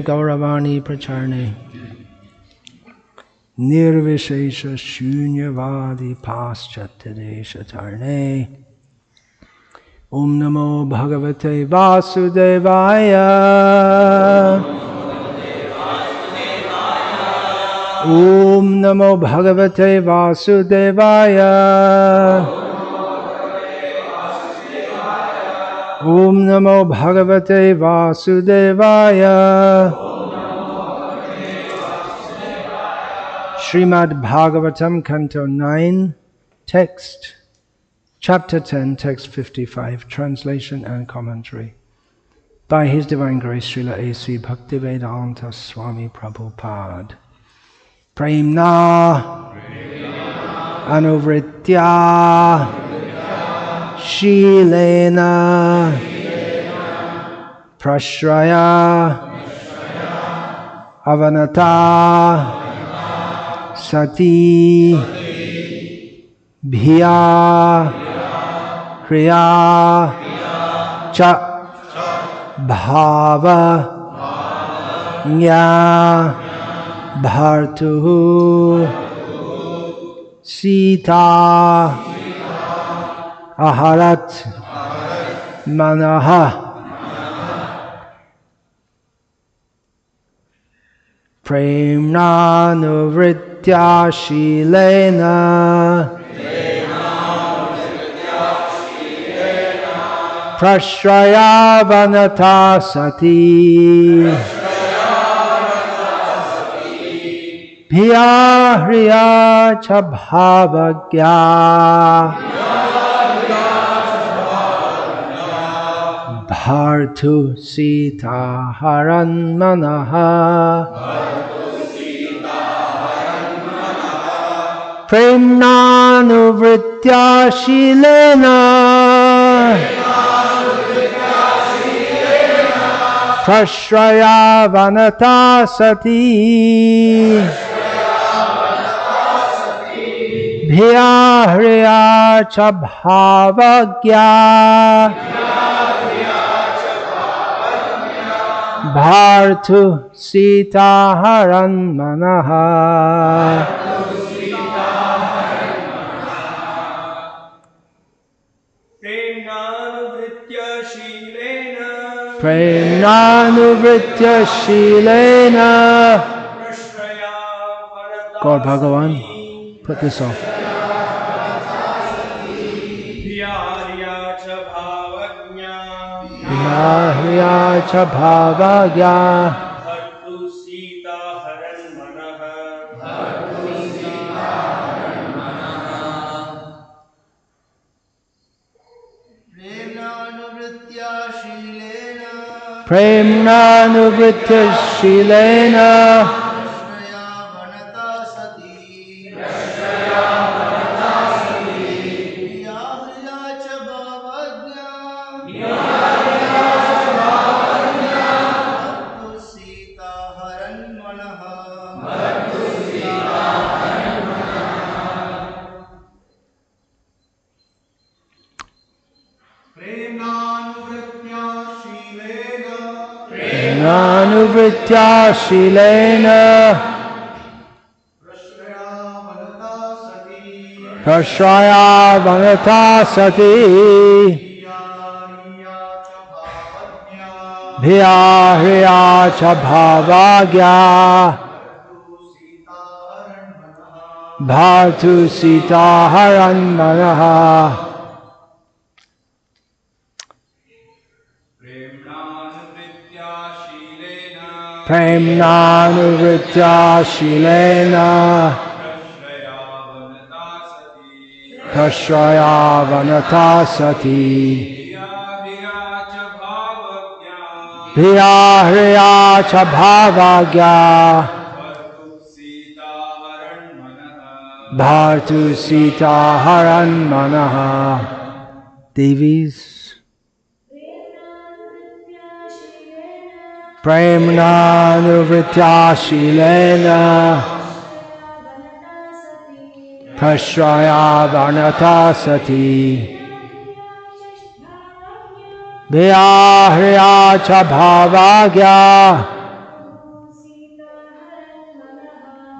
Gauravani Pracharne Nirvishesha Shunyavadi Paschatadesha Tarne Om Namo Bhagavate Vasudevaya Om Namo Bhagavate Vasudevaya Om Namo Bhagavate Vasudevaya Srimad Bhagavatam Canto 9 Text Chapter 10 Text 55 Translation and Commentary by His Divine Grace Srila A.C. Bhaktivedanta Swami Prabhupada Premna Anuvritya Shilena Prashraya Avanata Sati Bhiya Kriya Cha Bhava Nya Bhartuhu Sita Aharat Manaha Premnanuvritya Shilena Prashraya Vanata Sati Bhiya Hriya Chabhavagya Bhartu Sita Haran Manaha Premnanuvritya Shilena Prashraya Vanata Sati Bhiya Hriya Chabhavagya Bhartu Sita Haran Manaha Premnanuvritya Shilena God Bhagavan, put this off. Bhya cha bhavagya Bhartu Sita Haran Manaha Premnanuvritya Shilena Premnanuvritya Shilena Prashraya Vanata Sati Bhiya Hriya Chabhavagya Bhartu Sita Haran Manaha Premnanuvritya Shilena Prashraya Vanata Sati Bhiya Hriya Chabhavagya Bhartu Sita Haran Manaha Devis Premnanuvritya Shilena Prashraya Vanata Sati Bhiya Hriya Chabhavagya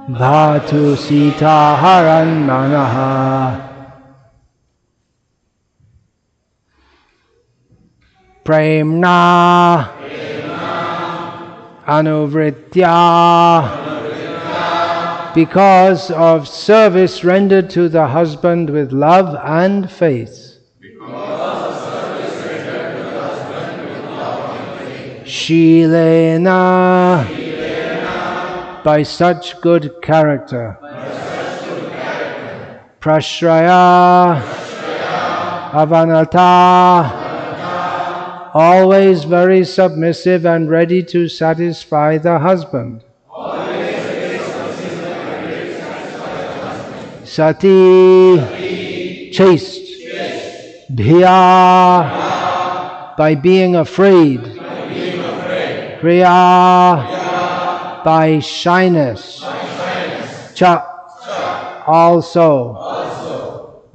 Bhatu Sita Haran Manaha. Premna Anuvritya. Because of service rendered to the husband with love and faith. Shilena, by such good character. Prashraya, Avanata, always very submissive and ready to satisfy the husband. Sati, chaste. Dhiya, by being afraid. Kriya, by shyness. Cha, also.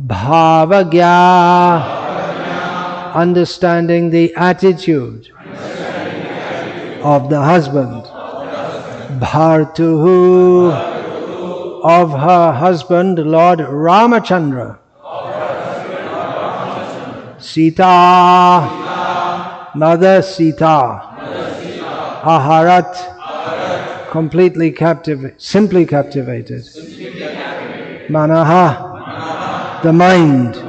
Bhavagya, understanding the attitude of the husband. Bhartuhu, of her husband, Lord Ramachandra. Sita, Mother Sita. Aharat, completely captivated, simply captivated. Manaha, the mind.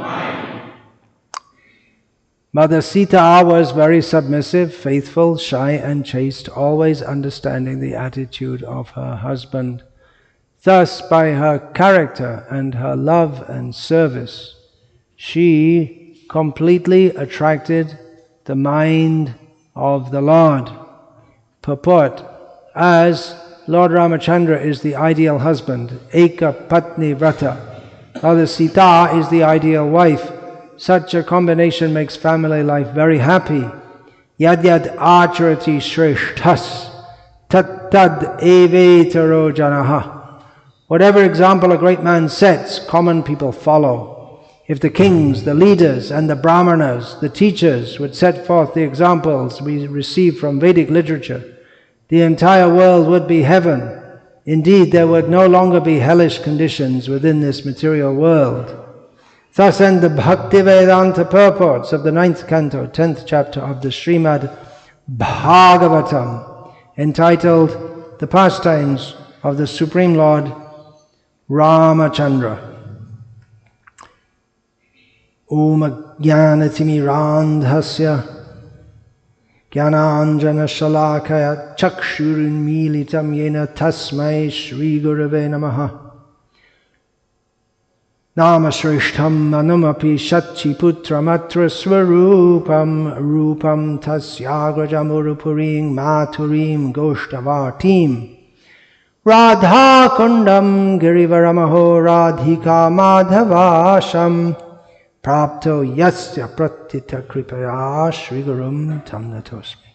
Mother Sita was very submissive, faithful, shy and chaste, always understanding the attitude of her husband. Thus, by her character and her love and service, she completely attracted the mind of the Lord. Purport, as Lord Ramachandra is the ideal husband, Eka Patni Vrata, Mother Sita is the ideal wife, such a combination makes family life very happy. Yad yad acharati shreshthas, tat tad evetaro janaha. Whatever example a great man sets, common people follow. If the kings, the leaders and the brahmanas, the teachers would set forth the examples we receive from Vedic literature, the entire world would be heaven. Indeed, there would no longer be hellish conditions within this material world. Thus end the Bhakti Vedanta purports of the 9th canto, 10th chapter of the Srimad Bhagavatam, entitled The Pastimes of the Supreme Lord Ramachandra. Om Jnanatimirandhasya Jnananjana Shalakaya Chakshurunmilitam Yena Tasmai Shri Gurave Namaha. Namashrishtham Manumapi Shachi Putramatra Swarupam Rupam Tasyagrajamurupurim Maturim Goshtavartim Radha Kundam Girivaramaho Radhika Madhavasham Prapto Yasya Pratita Kripaya Shri Gurum Tam Natosmi.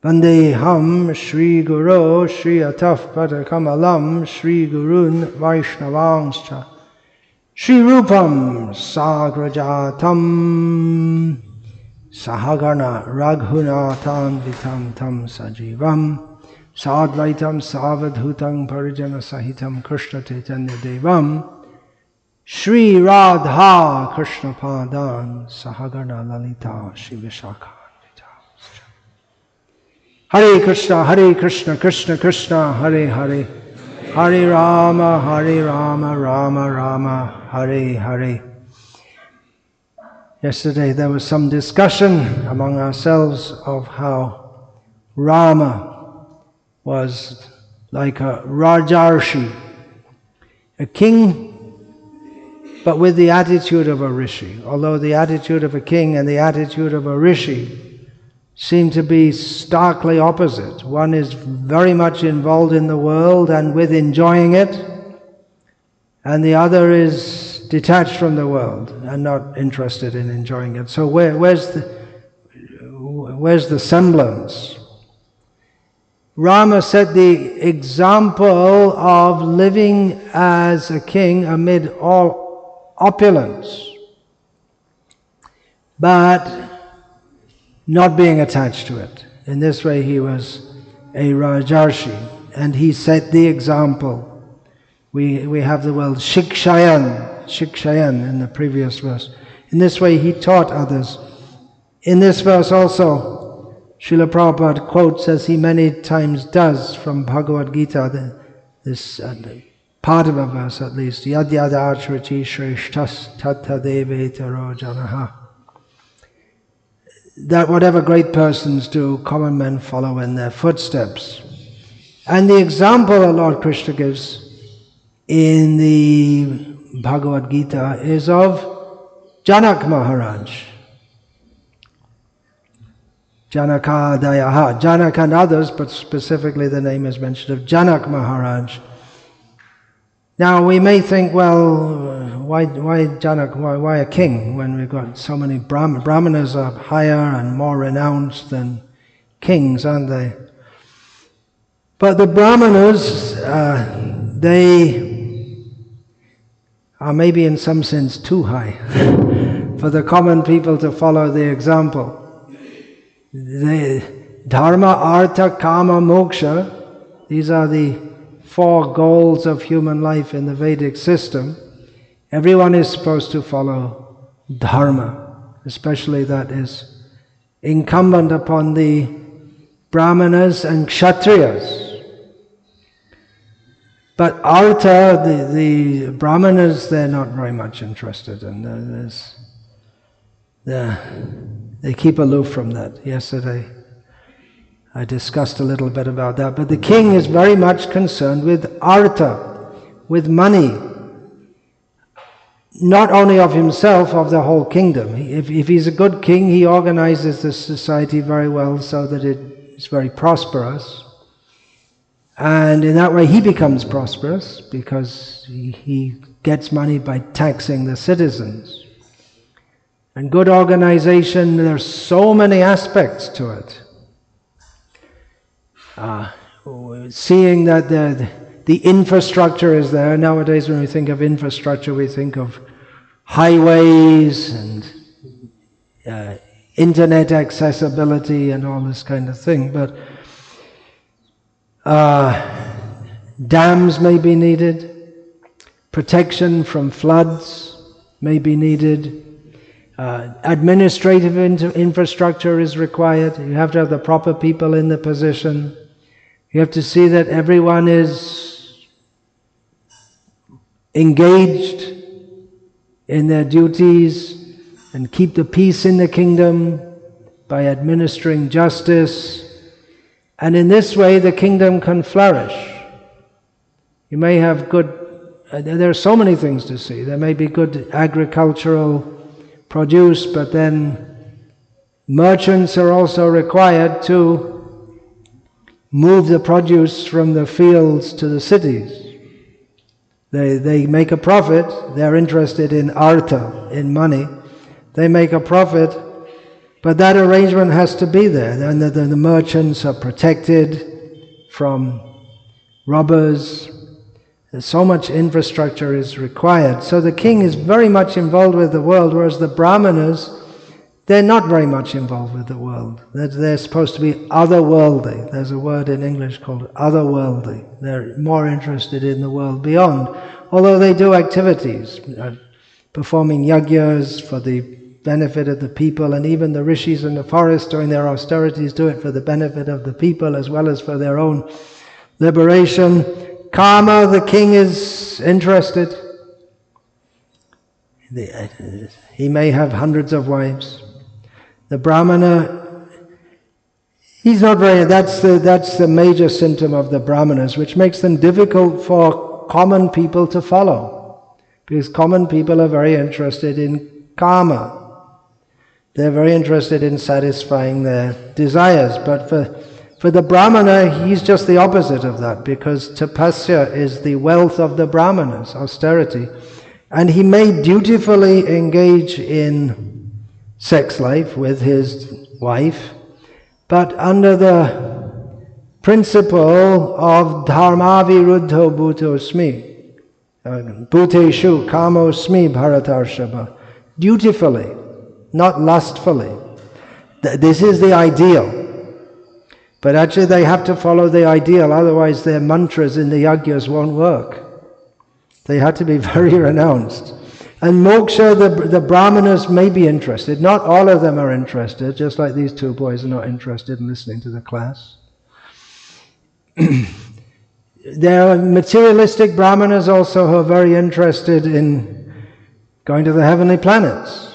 Vandeham Shri Guru Shri Ataf Padakamalam Shri Gurun Vaishnavangscha Shri Rupam Sagrajatam Sahagana Raghunathan Vitam Tam Sajivam Sadvaitam Savadhutam Parijana Sahitam Krishna Chaitanya Devam Shri Radha Krishna Padan Sahagana Lalita Shri Vishakha. Hare Krishna, Krishna Krishna, Hare Hare, Hare Rama, Rama Rama, Hare Hare. Yesterday there was some discussion among ourselves of how Rama was like a Rajarshi, a king, but with the attitude of a rishi. Although the attitude of a king and the attitude of a rishi seem to be starkly opposite. One is very much involved in the world and with enjoying it, and the other is detached from the world and not interested in enjoying it. So where's the semblance? Rama set the example of living as a king amid all opulence, but not being attached to it. In this way he was a Rajarshi. and he set the example. We have the word shikshayan in the previous verse. In this way he taught others. In this verse also, Srila Prabhupada quotes, as he many times does, from Bhagavad Gita, this part of a verse at least, Yad yad acharati shreshtas tattva devetaro janaha. That whatever great persons do, common men follow in their footsteps. And the example that Lord Krishna gives in the Bhagavad Gita is of Janak Maharaj. Janakadayaha. Janak and others, but specifically the name is mentioned of Janak Maharaj. Now we may think, well, why Janak? Why a king when we've got so many Brahmanas are higher and more renounced than kings, aren't they? But the Brahmanas, they are maybe in some sense too high for the common people to follow the example. The Dharma, Artha, Kama, Moksha, these are the 4 goals of human life in the Vedic system. Everyone is supposed to follow Dharma, especially that is incumbent upon the Brahmanas and Kshatriyas. But Artha, the Brahmanas, they're not very much interested in. They keep aloof from that. Yesterday I discussed a little bit about that. But the king is very much concerned with Artha, with money. Not only of himself, of the whole kingdom. If he's a good king, he organizes the society very well so that it is very prosperous. And in that way he becomes prosperous because he gets money by taxing the citizens. And good organization, there's so many aspects to it. Seeing that the infrastructure is there. Nowadays when we think of infrastructure, we think of highways and internet accessibility and all this kind of thing. But dams may be needed, protection from floods may be needed, administrative infrastructure is required. You have to have the proper people in the position. You have to see that everyone is engaged in their duties and keep the peace in the kingdom by administering justice. And in this way the kingdom can flourish. You may have good, there are so many things to see. There may be good agricultural produce, but then merchants are also required to move the produce from the fields to the cities. They make a profit, they're interested in artha, in money. They make a profit, but that arrangement has to be there. And the merchants are protected from robbers. So much infrastructure is required. So the king is very much involved with the world, whereas the Brahmanas, they're not very much involved with the world. They're supposed to be otherworldly. There's a word in English called otherworldly. They're more interested in the world beyond. Although they do activities, performing yagyas for the benefit of the people, and even the rishis in the forest during their austerities do it for the benefit of the people as well as for their own liberation. Kama, the king is interested. He may have hundreds of wives. The Brahmana, he's not very, that's the major symptom of the Brahmanas, which makes them difficult for common people to follow. Because common people are very interested in karma. They're very interested in satisfying their desires. But for the Brahmana, he's just the opposite of that, because tapasya is the wealth of the Brahmanas, austerity. And he may dutifully engage in sex life with his wife, but under the principle of dharma viruddho bhutosmi, bhuteshu kamosmi bharatarshava, dutifully, not lustfully. This is the ideal. But actually they have to follow the ideal, otherwise their mantras in the yajnas won't work. They had to be very renounced. And moksha, the brahmanas may be interested. Not all of them are interested, just like these two boys are not interested in listening to the class. There are materialistic brahmanas also who are very interested in going to the heavenly planets.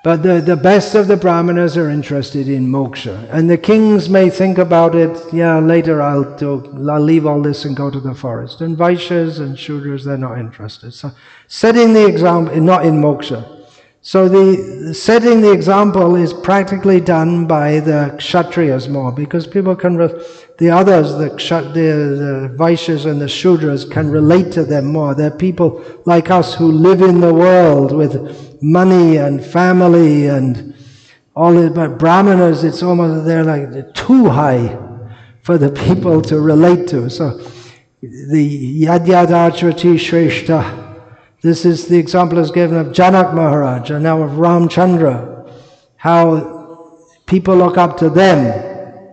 But the best of the brahmanas are interested in moksha. And the kings may think about it, yeah, later I'll leave all this and go to the forest. And Vaishyas and Shudras, they're not interested. So setting the example, not in moksha. So the setting the example is practically done by the Kshatriyas more, because people can, the others, the Vaishyas and the Shudras can relate to them more. They're people like us who live in the world with money and family and all that. But Brahmanas, it's almost, they're like too high for the people to relate to. So the Yadyadacharati Shreshta, this is the example is given of Janak Maharaj and now of Ramchandra, how people look up to them.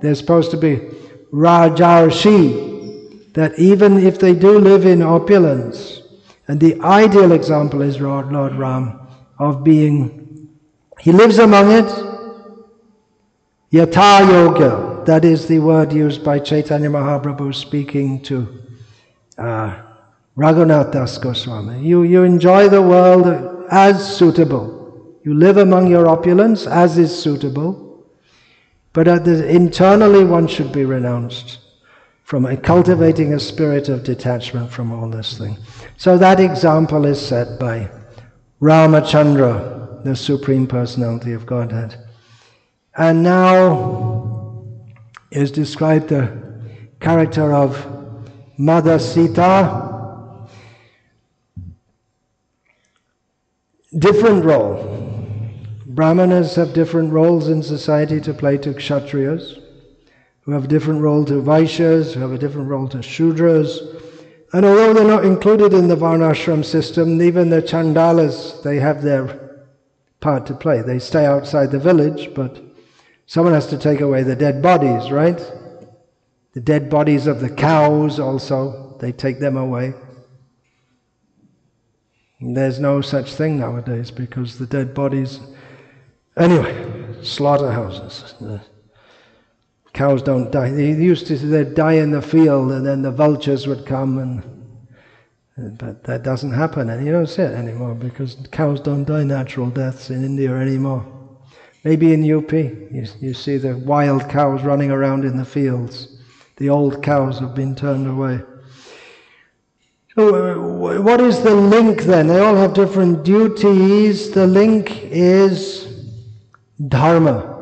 They're supposed to be Rajarshi, that even if they do live in opulence, and the ideal example is Lord Ram, of being, he lives among it, Yatha Yoga, that is the word used by Chaitanya Mahaprabhu speaking to Raghunath Das Goswami. You enjoy the world as suitable. You live among your opulence as is suitable. But internally one should be renounced from cultivating a spirit of detachment from all this thing. So that example is set by Ramachandra, the Supreme Personality of Godhead. And now is described the character of Mother Sita. Different role. Brahmanas have different roles in society to play to Kshatriyas, who have a different role to Vaishyas, who have a different role to Shudras. And although they're not included in the Varnashram system, even the Chandalas, they have their part to play. They stay outside the village, but someone has to take away the dead bodies, right? The dead bodies of the cows also, they take them away. There's no such thing nowadays because the dead bodies... Anyway, slaughterhouses. The cows don't die. They used to, they'd die in the field and then the vultures would come but that doesn't happen, and you don't see it anymore because cows don't die natural deaths in India anymore. Maybe in UP, you see the wild cows running around in the fields. The old cows have been turned away. So what is the link then? They all have different duties. The link is dharma.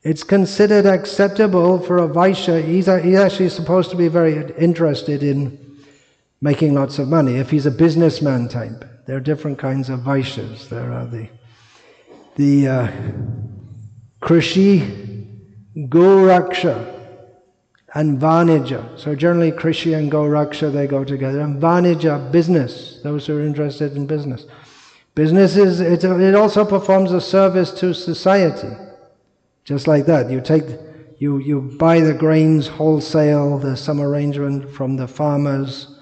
It's considered acceptable for a Vaishya. He's actually supposed to be very interested in making lots of money. If he's a businessman type, there are different kinds of Vaishyas. There are the Krishi, Goraksha, and Vanija. So generally Krishi and Goraksha, they go together. And Vanija, business, those who are interested in business. Business is, it also performs a service to society. Just like that, you buy the grains wholesale, there's some arrangement from the farmers,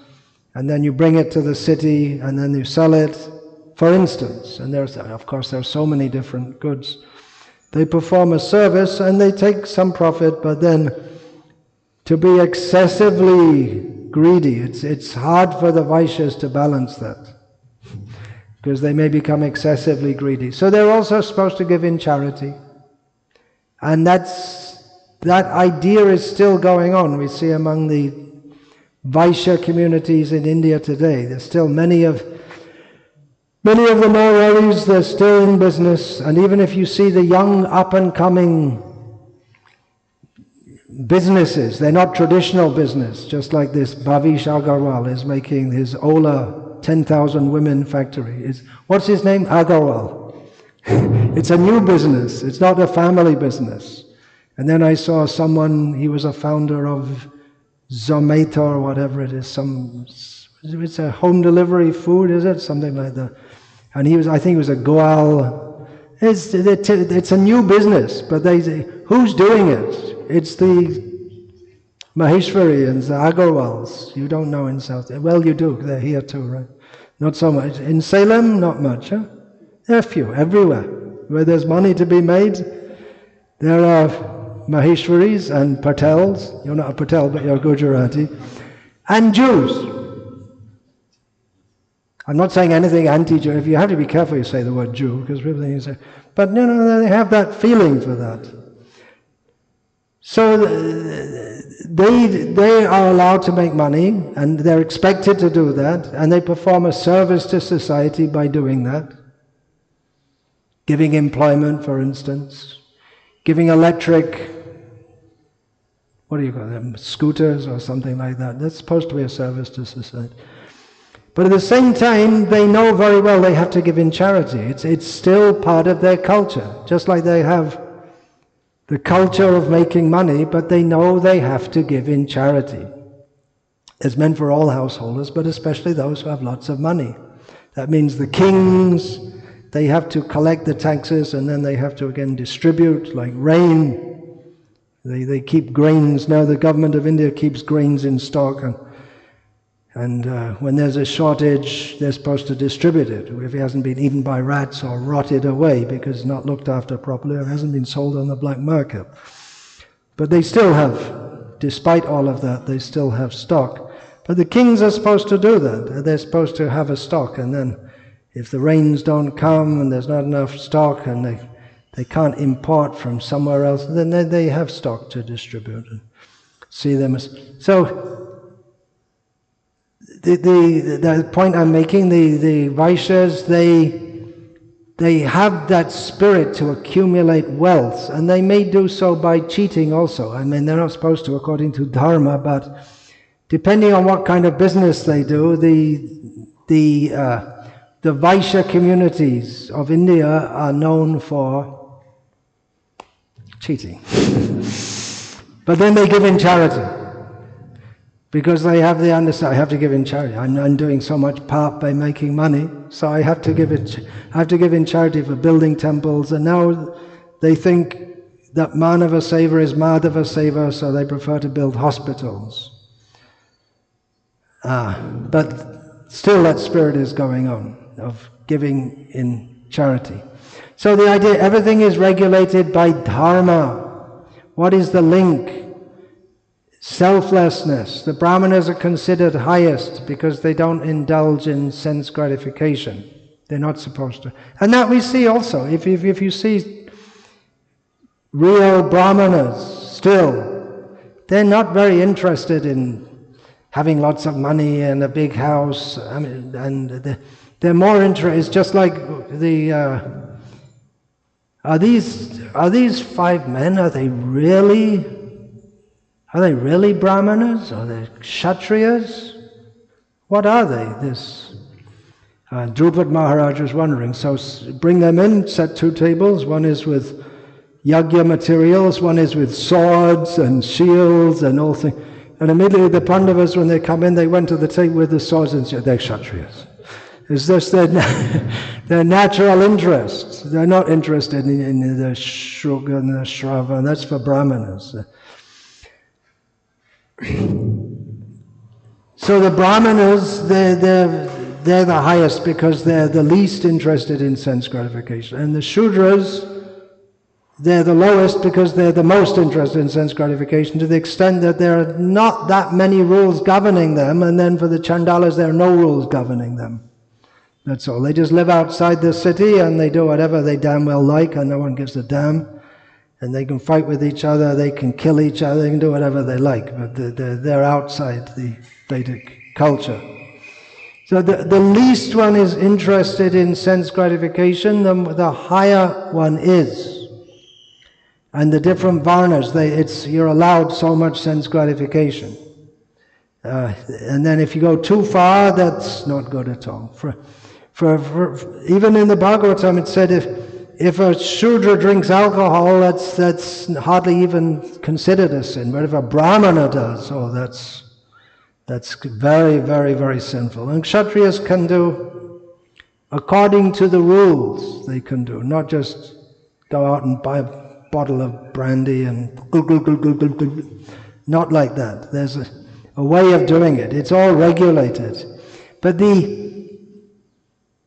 and then you bring it to the city, and then you sell it, for instance. And of course there's so many different goods. They perform a service and they take some profit, but then to be excessively greedy, it's hard for the Vaishyas to balance that, because they may become excessively greedy. So they're also supposed to give in charity. And that idea is still going on. We see among the Vaishya communities in India today, there's still many of the Maoris, they're still in business. And even if you see the young up-and-coming businesses, they're not traditional business, just like this Bhavish Agarwal is making his Ola 10,000 women factory. What's his name? Agarwal. It's a new business, it's not a family business. And then I saw someone, he was a founder of Zomato or whatever it is, it's a home delivery food, is it? Something like that. And I think he was a Goal. It's a new business, but who's doing it? It's the Maheshwarians, the Agarwals. You don't know in South. Well, you do. They're here too, right? Not so much. In Salem, not much. Huh? There are a few everywhere. Where there's money to be made, there are Maheshwaris and Patels. You're not a Patel, but you're Gujarati. And Jews. I'm not saying anything anti-Jew. If you have to be careful, you say the word Jew, because people think you say. But no, they have that feeling for that. So they are allowed to make money, and they're expected to do that, and they perform a service to society by doing that. Giving employment, for instance. Giving electric, what do you call them, scooters or something like that. That's supposed to be a service to society. But at the same time, they know very well they have to give in charity. It's still part of their culture. Just like they have the culture of making money, but they know they have to give in charity. It's meant for all householders, but especially those who have lots of money. That means the kings, they have to collect the taxes and then they have to again distribute, like rain. They keep grains. Now the government of India keeps grains in stock, and when there's a shortage, they're supposed to distribute it. If it hasn't been eaten by rats or rotted away because it's not looked after properly, or it hasn't been sold on the black market. But they still have, despite all of that, they still have stock. But the kings are supposed to do that. They're supposed to have a stock, and then if the rains don't come and there's not enough stock and they can't import from somewhere else, then they have stock to distribute and see them as... So, the point I'm making, the Vaishyas, they have that spirit to accumulate wealth, and they may do so by cheating also. I mean, they're not supposed to according to Dharma, but depending on what kind of business they do, the Vaishya communities of India are known for cheating. But then they give in charity. Because they have the understanding, I have to give in charity. I'm doing so much part by making money, so I have to give it. I have to give in charity for building temples. And now they think that Manava Seva is Madhava Seva, so they prefer to build hospitals. But still, that spirit is going on of giving in charity. So the idea, everything is regulated by dharma. What is the link? Selflessness. The Brahmanas are considered highest because they don't indulge in sense gratification. They're not supposed to. And that we see also. If you see real Brahmanas still, they're not very interested in having lots of money and a big house. I mean, and they're more interested. It's just like the. Are these 5 men? Are they really? Are they really Brahmanas? Are they Kshatriyas? What are they? This Drupad Maharaj was wondering. So bring them in, set 2 tables. One is with yagya materials, one is with swords and shields and all things. And immediately the Pandavas, when they come in, they went to the table with the swords and said, they're Kshatriyas. It's just their natural interests. They're not interested in the Shruga and the Shrava, and that's for Brahmanas. So the Brahmanas, they're the highest because they're the least interested in sense gratification. And the Shudras, they're the lowest because they're the most interested in sense gratification, to the extent that there are not that many rules governing them, and then for the Chandalas there are no rules governing them. That's all. They just live outside the city and they do whatever they damn well like, and no one gives a damn. And they can fight with each other, they can kill each other, they can do whatever they like, but they're outside the Vedic culture. So the least one is interested in sense gratification, the higher one is. And the different varnas, you're allowed so much sense gratification. And then if you go too far, that's not good at all. Even in the Bhagavatam it said if a Shudra drinks alcohol, that's hardly even considered a sin. But if a Brahmana does, that's very, very, very sinful. And Kshatriyas can do according to the rules they can do, not just go out and buy a bottle of brandy and not like that. There's a way of doing it. It's all regulated. But the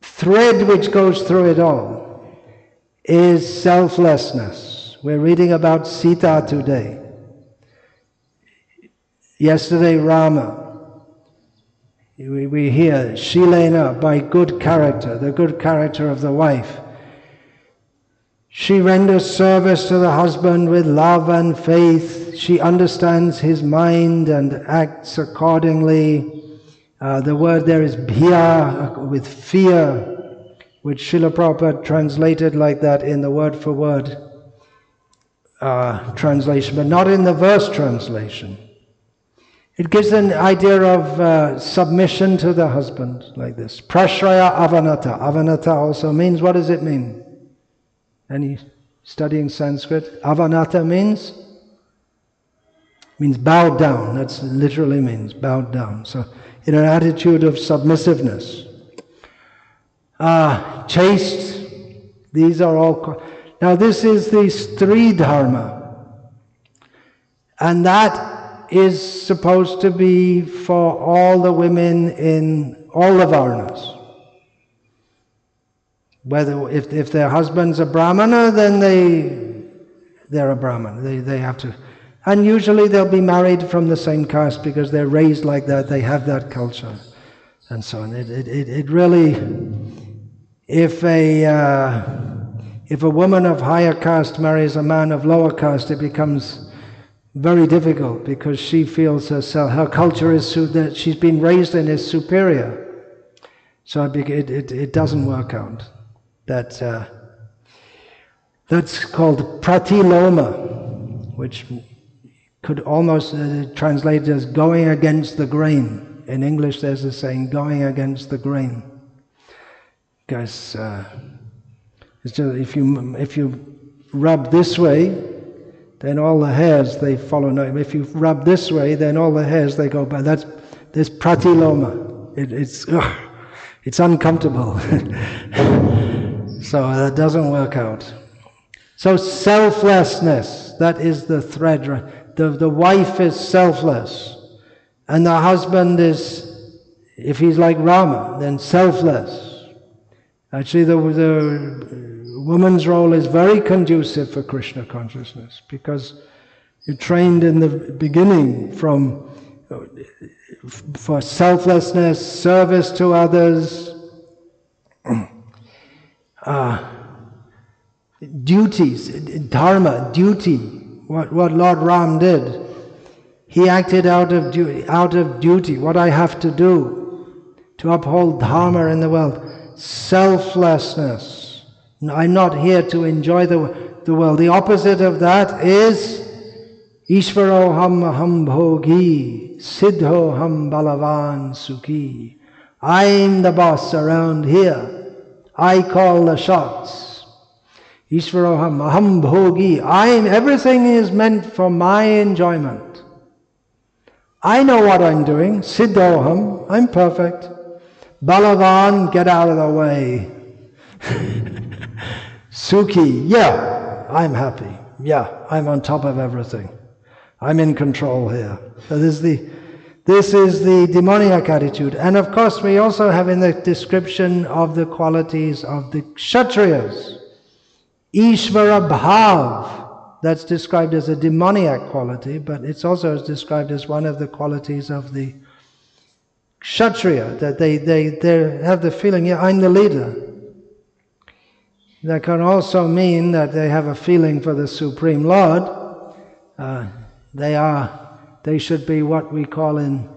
thread which goes through it all is selflessness. We're reading about Sita today. Yesterday, Rama. We hear Shilena, by good character, the good character of the wife. She renders service to the husband with love and faith. She understands his mind and acts accordingly. The word there is bhya, with fear, which Srila Prabhupada translated like that in the word-for-word translation, but not in the verse translation. It gives an idea of submission to the husband, like this. Prashraya avanata. Avanata also means, what does it mean? Any studying Sanskrit? Avanata means bowed down. That's literally means bowed down. So in an attitude of submissiveness. Chaste. These are all... Now this is the Stri Dharma. And that is supposed to be for all the women in all the Varnas. Whether if their husband's a Brahmana, then they're a Brahmana. They have to, and usually they'll be married from the same caste because they're raised like that. They have that culture, and so on. It really, if a woman of higher caste marries a man of lower caste, it becomes very difficult because she feels herself, her culture is that she's been raised in is superior. So it doesn't work out. That's called pratiloma, which could almost translate as going against the grain. In English there's a saying, going against the grain. Because it's just, if you rub this way, then all the hairs they follow. No, if you rub this way, then all the hairs they go by. There's pratiloma. It's uncomfortable. So that doesn't work out. So selflessness, that is the thread. The wife is selfless, and the husband is, if he's like Rama, then selfless. Actually, the woman's role is very conducive for Krishna consciousness, because you're trained in the beginning for selflessness, service to others, duties, dharma, duty. What Lord Ram did, he acted out of duty. What I have to do to uphold dharma in the world, selflessness. I'm not here to enjoy the world. The opposite of that is Ishvaroham aham bhogi, siddhoham balavan sukhi. I'm the boss around here. I call the shots. Ishvaroham aham bhogi. Everything is meant for my enjoyment. I know what I'm doing. Siddhoham, I'm perfect. Balavan, get out of the way. Sukhi, yeah, I'm happy. Yeah, I'm on top of everything. I'm in control here. So this is the demoniac attitude. And of course we also have in the description of the qualities of the Kshatriyas, Ishvara Bhav, that's described as a demoniac quality, but it's also described as one of the qualities of the Kshatriya, that they have the feeling, yeah, I'm the leader. That can also mean that they have a feeling for the Supreme Lord. They should be what we call in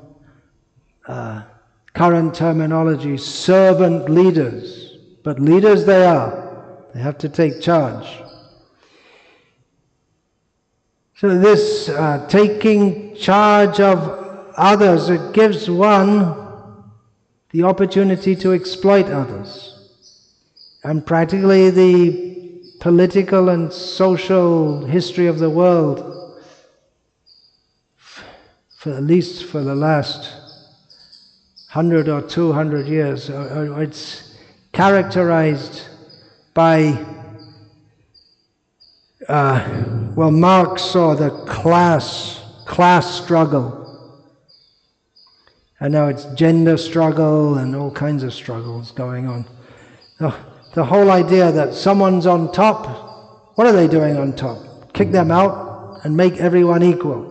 current terminology, servant leaders. But leaders they are. They have to take charge. So this taking charge of others, it gives one the opportunity to exploit others. And practically the political and social history of the world, at least for the last 100 or 200 years, characterized by, Marx saw the class struggle. And now it's gender struggle and all kinds of struggles going on. The whole idea that someone's on top, what are they doing on top? Kick them out and make everyone equal.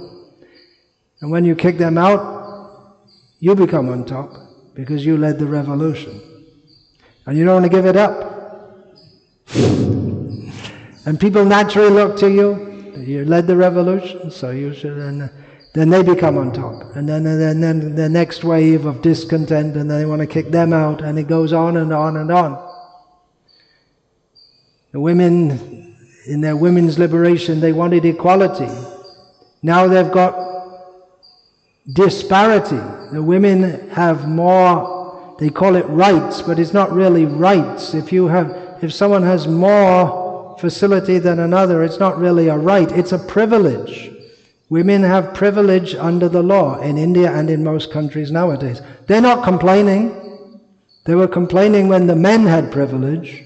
And when you kick them out, you become on top because you led the revolution. And you don't want to give it up. And people naturally look to you. You led the revolution, so you should... And then they become on top. And then the next wave of discontent, and then they want to kick them out, and it goes on and on and on. The women, in their women's liberation, they wanted equality. Now they've got disparity. The women have more, they call it rights, but it's not really rights. If someone has more facility than another, it's not really a right, it's a privilege. Women have privilege under the law in India and in most countries nowadays. They're not complaining. They were complaining when the men had privilege,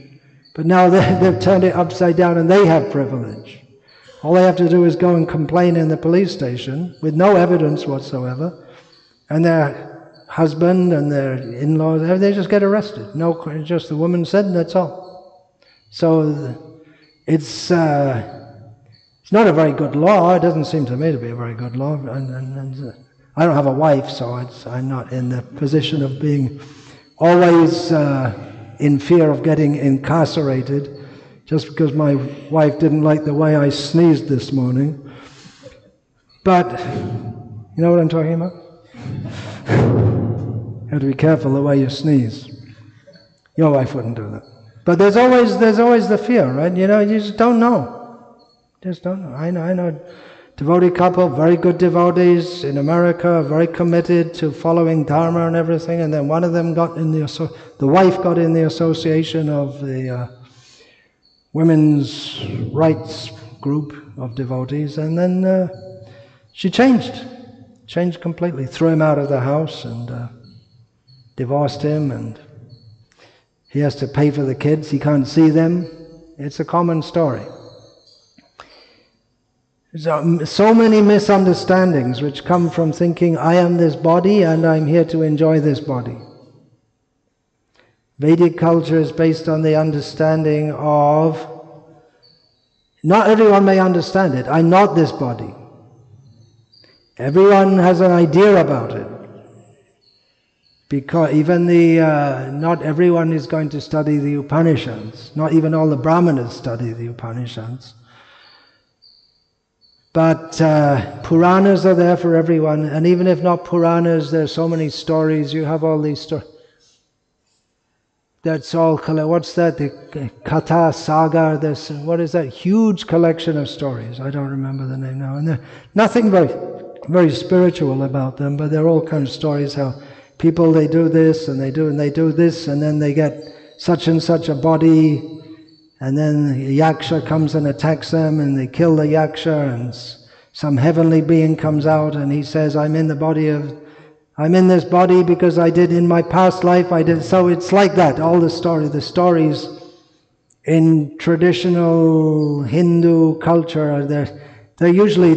but now they've turned it upside down and they have privilege. All they have to do is go and complain in the police station with no evidence whatsoever, and their husband and their in-laws, they just get arrested. No, just the woman said, and that's all. So it's not a very good law. It doesn't seem to me to be a very good law. And I don't have a wife, so I'm not in the position of being always in fear of getting incarcerated just because my wife didn't like the way I sneezed this morning. But you know what I'm talking about? You have to be careful the way you sneeze. Your wife wouldn't do that. But there's always the fear, right? You just don't know. Just don't know. I know devotee couple, very good devotees in America, very committed to following Dharma and everything, and then one of them the wife got in the association of the women's rights group of devotees, and then she changed completely, threw him out of the house and divorced him, and he has to pay for the kids, he can't see them. It's a common story. So many misunderstandings which come from thinking, I am this body and I'm here to enjoy this body. Vedic culture is based on the understanding of, not everyone may understand it, I'm not this body. Everyone has an idea about it. Because even not everyone is going to study the Upanishads. Not even all the Brahmanas study the Upanishads. But Puranas are there for everyone, and even if not Puranas, there's so many stories. You have all these stories. That's all, what's that? The Katha, Saga, what is that? Huge collection of stories. I don't remember the name now. And there's nothing very, very spiritual about them, but they're all kinds of stories how people, they do this, and they do this, and then they get such and such a body, and then the yaksha comes and attacks them, and they kill the yaksha, and some heavenly being comes out, and he says, I'm in this body because I did in my past life, so it's like that, all the stories in traditional Hindu culture, they usually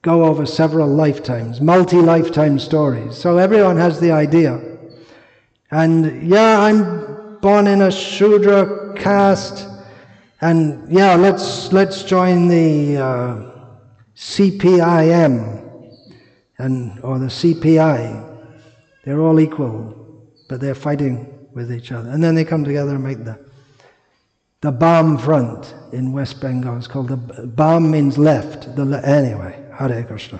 go over several lifetimes, multi-lifetime stories. So everyone has the idea. And yeah, I'm born in a Shudra caste, and yeah, let's join the CPIM or the CPI. They're all equal, but they're fighting with each other. And then they come together and make the Bam Front in West Bengal. It's called the Bam means left. Anyway, Hare Krishna.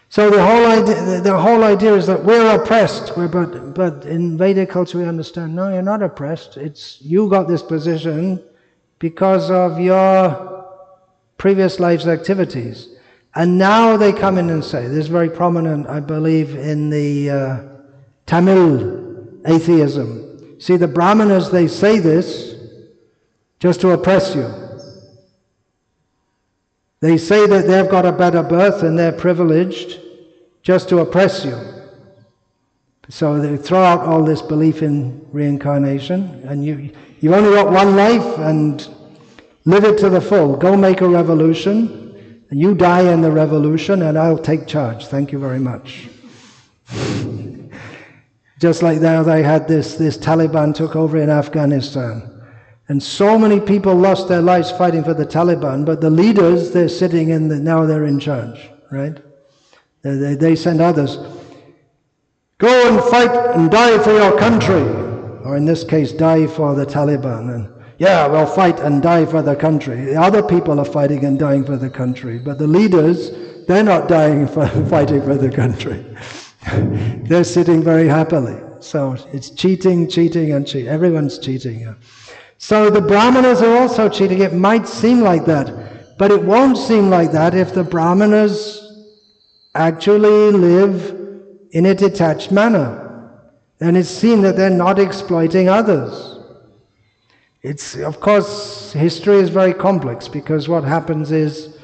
So the whole idea is that we're oppressed, but in Vedic culture we understand, no, you're not oppressed. It's you got this position because of your previous life's activities. And now they come in and say, this is very prominent, I believe, in the Tamil atheism. See, the Brahmanas, they say this just to oppress you. They say that they've got a better birth and they're privileged just to oppress you. So they throw out all this belief in reincarnation, and you've only got one life, and live it to the full. Go make a revolution, and you die in the revolution, and I'll take charge. Thank you very much. Just like now they had this Taliban took over in Afghanistan. And so many people lost their lives fighting for the Taliban, but the leaders, they're sitting now they're in charge, right? They send others. Go and fight and die for your country. Or in this case, die for the Taliban. And yeah, we'll fight and die for the country. The other people are fighting and dying for the country. But the leaders, they're not dying for fighting for the country. They're sitting very happily. So it's cheating, and cheating. Everyone's cheating. So the Brahmanas are also cheating. It might seem like that. But it won't seem like that if the Brahmanas actually live in a detached manner. And it's seen that they're not exploiting others. It's, of course, history is very complex, because what happens is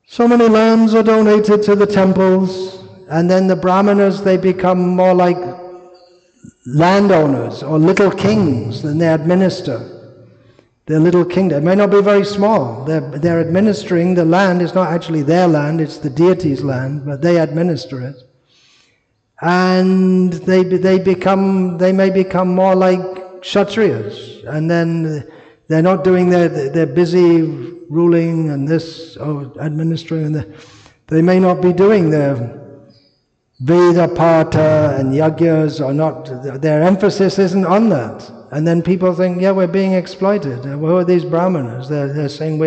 so many lands are donated to the temples, and then the Brahmanas, they become more like landowners or little kings, and they administer their little kingdom. It may not be very small. They're administering the land. It's not actually their land, it's the deity's land, but they administer it. And they may become more like Kshatriyas, and then they're not doing they're busy ruling and administering, and they may not be doing their Veda Pata and Yagyas, or not. Their emphasis isn't on that. And then people think, yeah, we're being exploited. Who are these Brahmanas? They're saying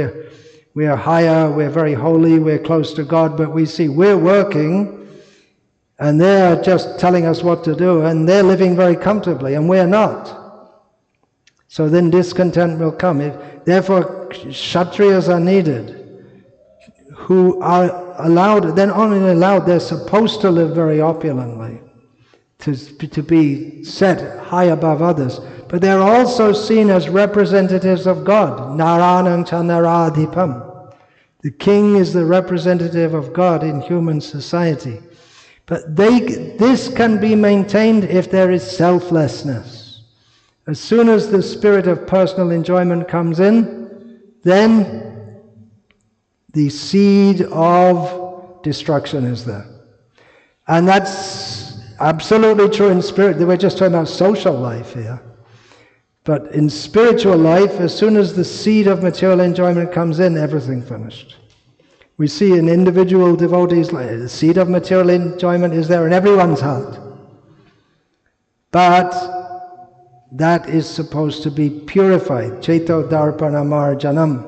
we are higher, we're very holy, we're close to God, but we see we're working, and they're just telling us what to do, and they're living very comfortably, and we're not. So then discontent will come. Therefore, Kshatriyas are needed, who are allowed, they're not only allowed, they're supposed to live very opulently, to be set high above others, but they're also seen as representatives of God. Naranang cha naradhipam. The king is the representative of God in human society. But this can be maintained if there is selflessness. As soon as the spirit of personal enjoyment comes in, then the seed of destruction is there. And that's absolutely true in spirit. We're just talking about social life here. But in spiritual life, as soon as the seed of material enjoyment comes in, everything finished. We see in individual devotees, the seed of material enjoyment is there in everyone's heart. But that is supposed to be purified, Cheto Darpana Marjanam,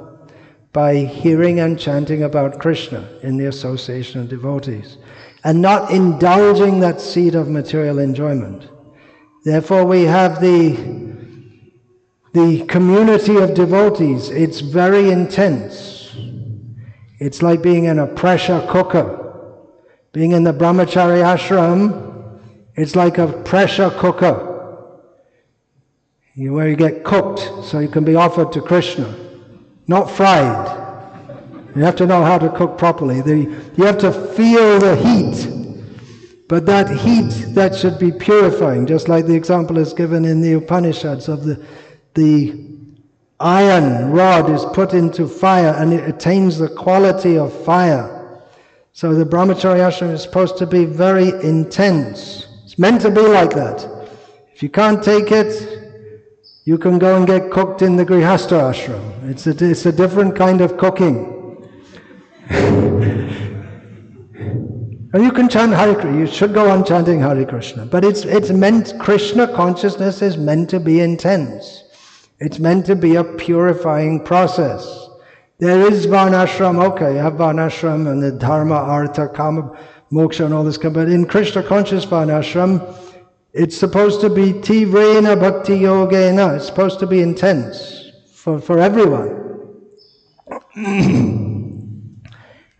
by hearing and chanting about Krishna in the association of devotees, and not indulging that seed of material enjoyment. Therefore we have the community of devotees. It's very intense. It's like being in a pressure cooker. Being in the brahmachari ashram, it's like a pressure cooker, where you get cooked so you can be offered to Krishna, not fried. You have to know how to cook properly. You have to feel the heat, but that heat, that should be purifying, just like the example is given in the Upanishads of the iron rod is put into fire and it attains the quality of fire. So the brahmachari ashram is supposed to be very intense. It's meant to be like that. If you can't take it, you can go and get cooked in the grihastha ashram. It's a different kind of cooking. And you can chant Hare Krishna. You should go on chanting Hare Krishna. But it's meant, Krishna consciousness is meant to be intense. It's meant to be a purifying process. There is varnashram, okay, you have varnashram and the dharma, artha, kama, moksha and all this, but in Krishna conscious varnashram, it's supposed to be tivrena bhakti yogena. It's supposed to be intense for everyone.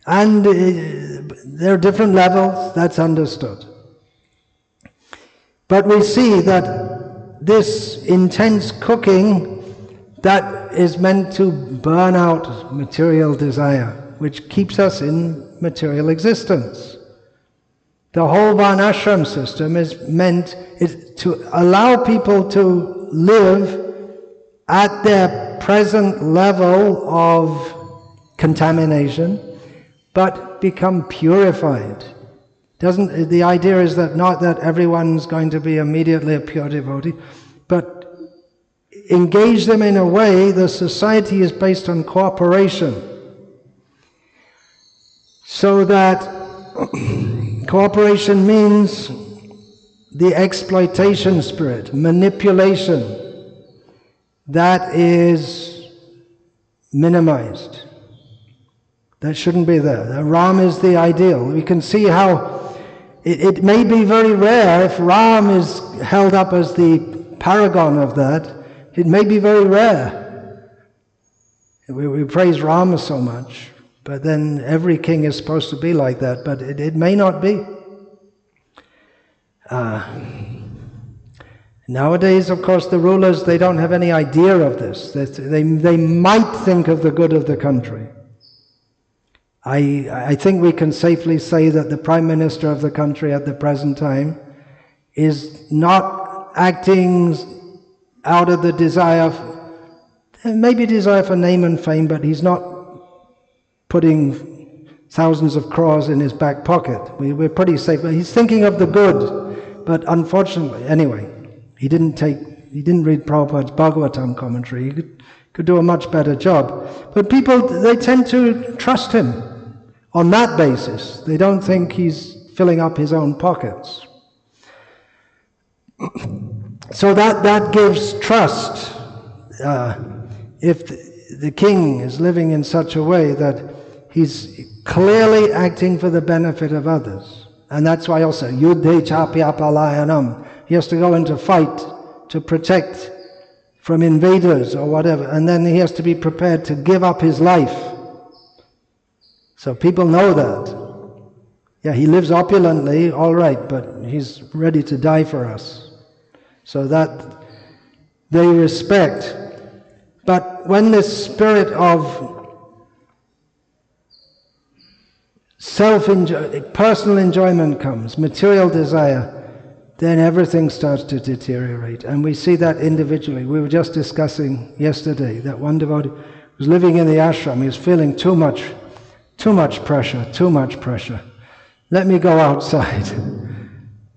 And there are different levels, that's understood. But we see that this intense cooking, that is meant to burn out material desire, which keeps us in material existence. The whole Varnashram system is meant to allow people to live at their present level of contamination, but become purified. The idea is that not that everyone's going to be immediately a pure devotee, but engage them in a way. The society is based on cooperation, so that cooperation means the exploitation spirit, manipulation, that is minimized. That shouldn't be there. Ram is the ideal. We can see how it may be very rare. If Ram is held up as the paragon of that, it may be very rare. We praise Rama so much, but then every king is supposed to be like that, but it may not be. Nowadays, of course, the rulers, they don't have any idea of this. They might think of the good of the country. I think we can safely say that the Prime Minister of the country at the present time is not acting out of the desire, maybe desire for name and fame, but he's not putting thousands of crores in his back pocket. We're pretty safe. He's thinking of the good, but unfortunately, anyway, he didn't read Prabhupada's Bhagavatam commentary. He could do a much better job. But people, they tend to trust him on that basis. They don't think he's filling up his own pockets. So that gives trust. If the king is living in such a way that he's clearly acting for the benefit of others. And that's why also, yuddhe chapyapalayanam. He has to go into fight to protect from invaders or whatever. And then he has to be prepared to give up his life. So people know that. Yeah, he lives opulently, all right, but he's ready to die for us. So that they respect. But when this spirit of personal enjoyment comes, material desire, then everything starts to deteriorate. And we see that individually. We were just discussing yesterday that one devotee was living in the ashram. He was feeling too much pressure. Let me go outside.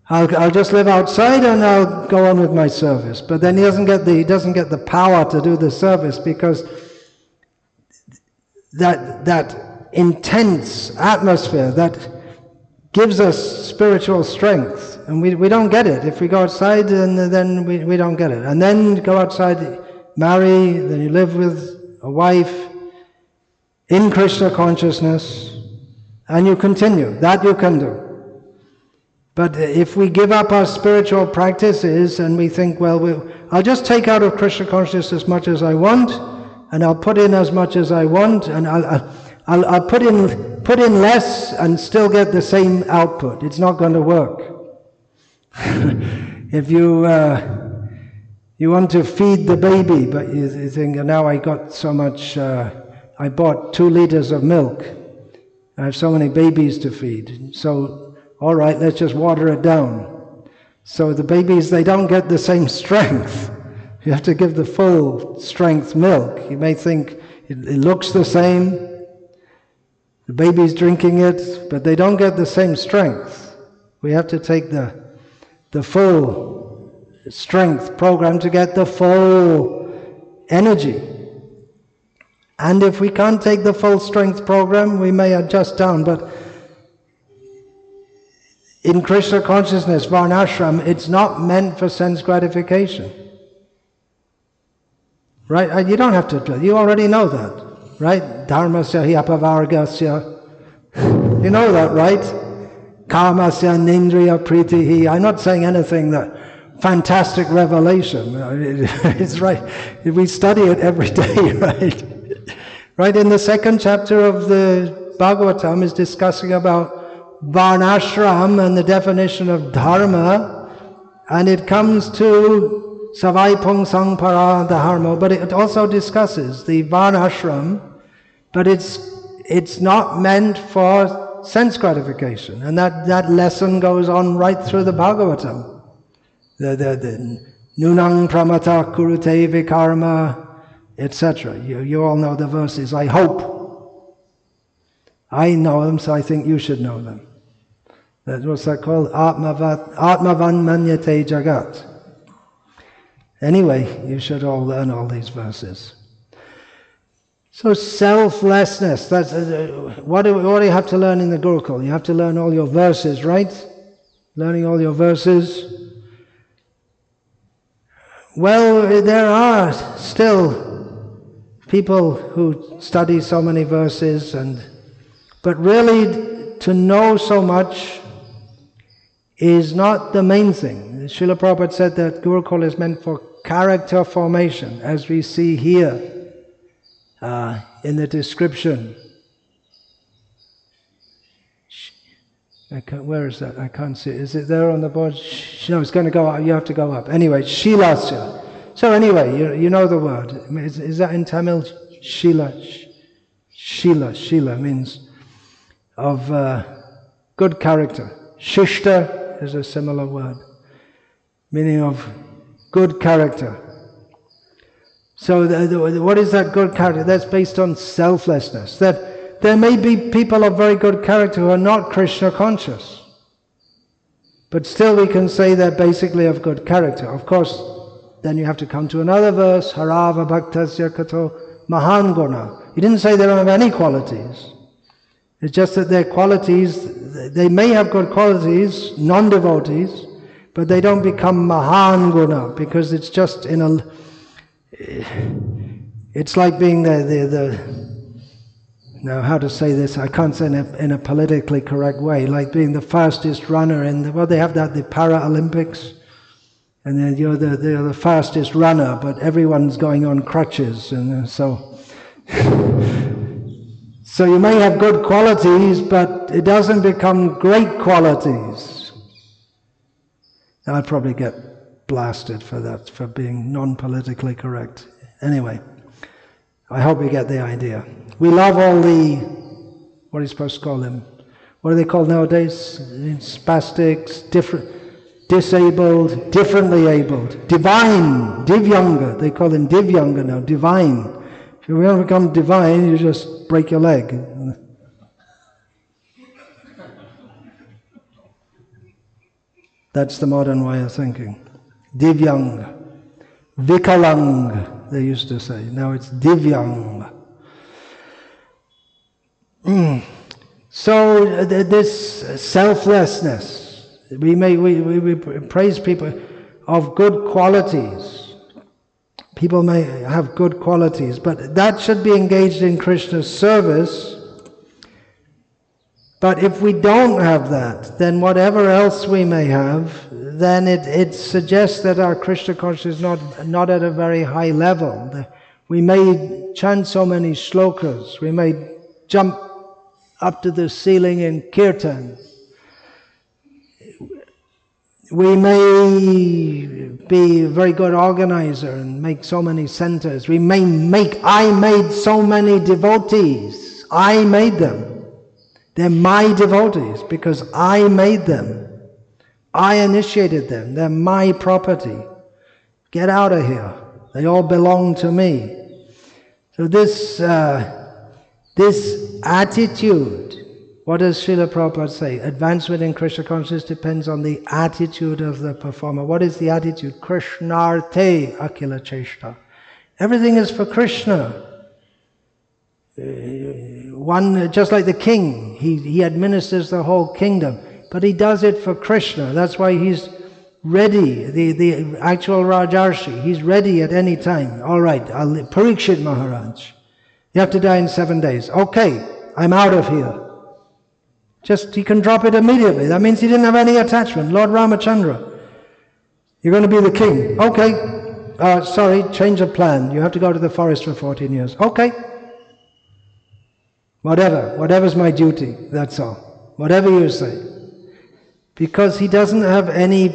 I'll just live outside and I'll go on with my service. But then he doesn't get the power to do the service, because that intense atmosphere that gives us spiritual strength, and we don't get it. If we go outside, then we don't get it. And then go outside, marry, then you live with a wife in Krishna consciousness, and you continue. That you can do. But if we give up our spiritual practices and we think, well, I'll just take out of Krishna consciousness as much as I want, and I'll put in as much as I want, and I'll put in less and still get the same output. It's not going to work. If you want to feed the baby, but you think, now I got so much, I bought 2 liters of milk, I have so many babies to feed, so all right, let's just water it down. So the babies, they don't get the same strength. You have to give the full strength milk. You may think it looks the same, the baby's drinking it, but they don't get the same strength. We have to take the full strength program to get the full energy. And if we can't take the full strength program, we may adjust down. But in Krishna consciousness, Varnashram, it's not meant for sense gratification. Right? You don't have to, you already know that. Right? Dharmasya hi apavargasya. You know that, right? Kamasya nindriya pritihi. I'm not saying anything that fantastic revelation. It's right. We study it every day, right? Right, in the 2nd chapter of the Bhagavatam is discussing about Varnashram and the definition of Dharma, and it comes to Savai Pung Sang Para Dharma, but it also discusses the Varnashram, but it's not meant for sense gratification. And that lesson goes on right through the Bhagavatam. The Nunang pramata kurute vikarma, etc. You all know the verses, I hope. I know them, so I think you should know them. What's that called? Atmavan manyate jagat. Anyway, you should all learn all these verses. So selflessness, that's, what do you have to learn in the Gurukul? You have to learn all your verses, right? Learning all your verses. Well, there are still people who study so many verses, but really to know so much is not the main thing. Srila Prabhupada said that Gurukul is meant for character formation, as we see here in the description. Where is that? I can't see it. Is it there on the board? No, it's going to go up. You have to go up. Anyway, Shilasya. So anyway, you know the word. Is that in Tamil? Shila. Shila means of good character. Shishta is a similar word, meaning of good character. So what is that good character? That's based on selflessness. That there may be people of very good character who are not Krishna conscious, but still we can say they're basically of good character. Of course, then you have to come to another verse, Harava Bhaktasya Kato Mahan Guna. He didn't say they don't have any qualities. It's just that their qualities, they may have good qualities, non-devotees, but they don't become Mahan Guna, because it's just it's like being now how to say this, I can't say in a politically correct way, like being the fastest runner they have the Paralympics, and then you're the fastest runner, but everyone's going on crutches, and so so you may have good qualities, but it doesn't become great qualities. I'd probably get blasted for that, for being non-politically correct. Anyway, I hope you get the idea. We love all what are you supposed to call them? What are they called nowadays? Spastics, disabled, differently abled, divine, divyanga. They call them divyanga now, divine. If you want to become divine, you just break your leg. That's the modern way of thinking. Divyang. Vikalang, they used to say. Now it's divyang. So this selflessness, we praise people of good qualities. People may have good qualities, but that should be engaged in Krishna's service. But if we don't have that, then whatever else we may have, then it suggests that our Krishna consciousness is not at a very high level. We may chant so many shlokas, we may jump up to the ceiling in kirtan, we may be a very good organizer and make so many centers. I made so many devotees. I made them. They're my devotees because I made them. I initiated them. They're my property. Get out of here. They all belong to me. So this attitude, what does Srila Prabhupada say? Advancement in Krishna consciousness depends on the attitude of the performer. What is the attitude? Krishnarte akila cheshta. Everything is for Krishna. Just like the king, he administers the whole kingdom, but he does it for Krishna. That's why he's ready, the actual Rajarshi, he's ready at any time. All right, Parikshit Maharaj, you have to die in 7 days. Okay, I'm out of here. He can drop it immediately. That means he didn't have any attachment. Lord Ramachandra, you're going to be the king. Okay, sorry, change of plan. You have to go to the forest for 14 years. Okay. Whatever's my duty, that's all. Whatever you say. Because he doesn't have any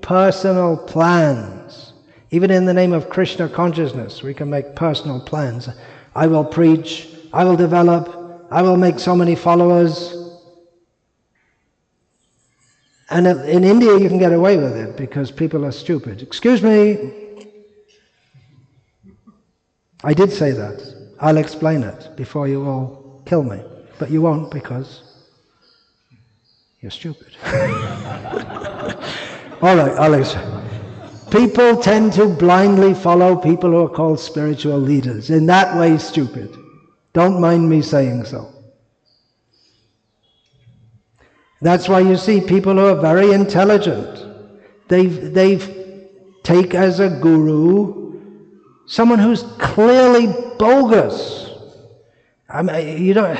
personal plans. Even in the name of Krishna consciousness, we can make personal plans. I will preach, I will develop, I will make so many followers. And in India you can get away with it because people are stupid. Excuse me. I did say that. I'll explain it before you all kill me. But you won't because you're stupid. All right, I'll explain. People tend to blindly follow people who are called spiritual leaders. In that way, stupid. Don't mind me saying so. That's why you see people who are very intelligent. They take as a guru someone who's clearly bogus. I mean, you don't,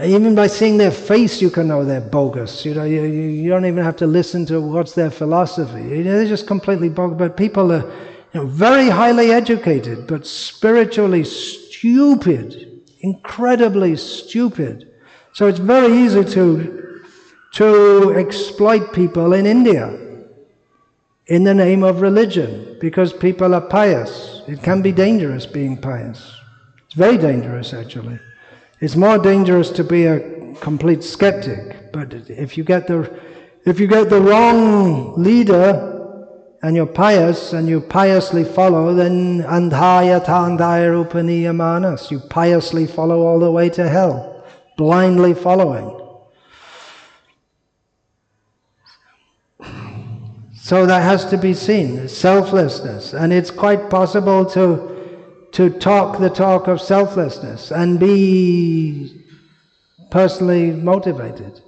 even by seeing their face you can know they're bogus. You don't even have to listen to what's their philosophy. They're just completely bogus. But people are very highly educated, but spiritually stupid, incredibly stupid. So it's very easy to exploit people in India in the name of religion, because people are pious. It can be dangerous being pious. It's very dangerous, actually. It's more dangerous to be a complete skeptic. But if you get the wrong leader and you're pious and you piously follow, then andhaya tandaya rupaniyamanas. You piously follow all the way to hell, blindly following. So that has to be seen, selflessness. And it's quite possible to talk the talk of selflessness and be personally motivated.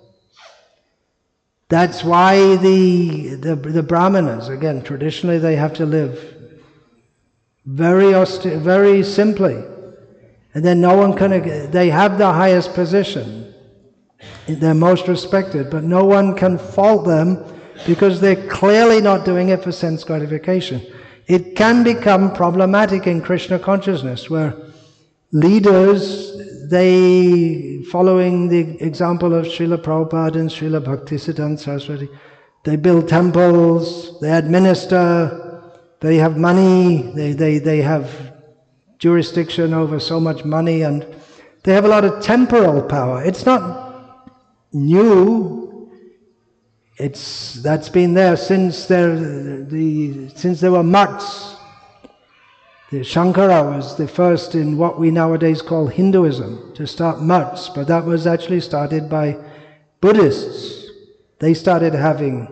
That's why the brahmanas, again, traditionally they have to live very simply. And then no one can, they have the highest position. They're most respected, but no one can fault them because they're clearly not doing it for sense gratification. It can become problematic in Krishna consciousness, where leaders, they, following the example of Srila Prabhupada and Srila Bhaktisiddhanta Saraswati, they build temples, they administer, they have money, they have jurisdiction over so much money, and they have a lot of temporal power. It's not new. That's been there since there were mutts. The Shankara was the first in what we nowadays call Hinduism to start mutts, but that was actually started by Buddhists. They started having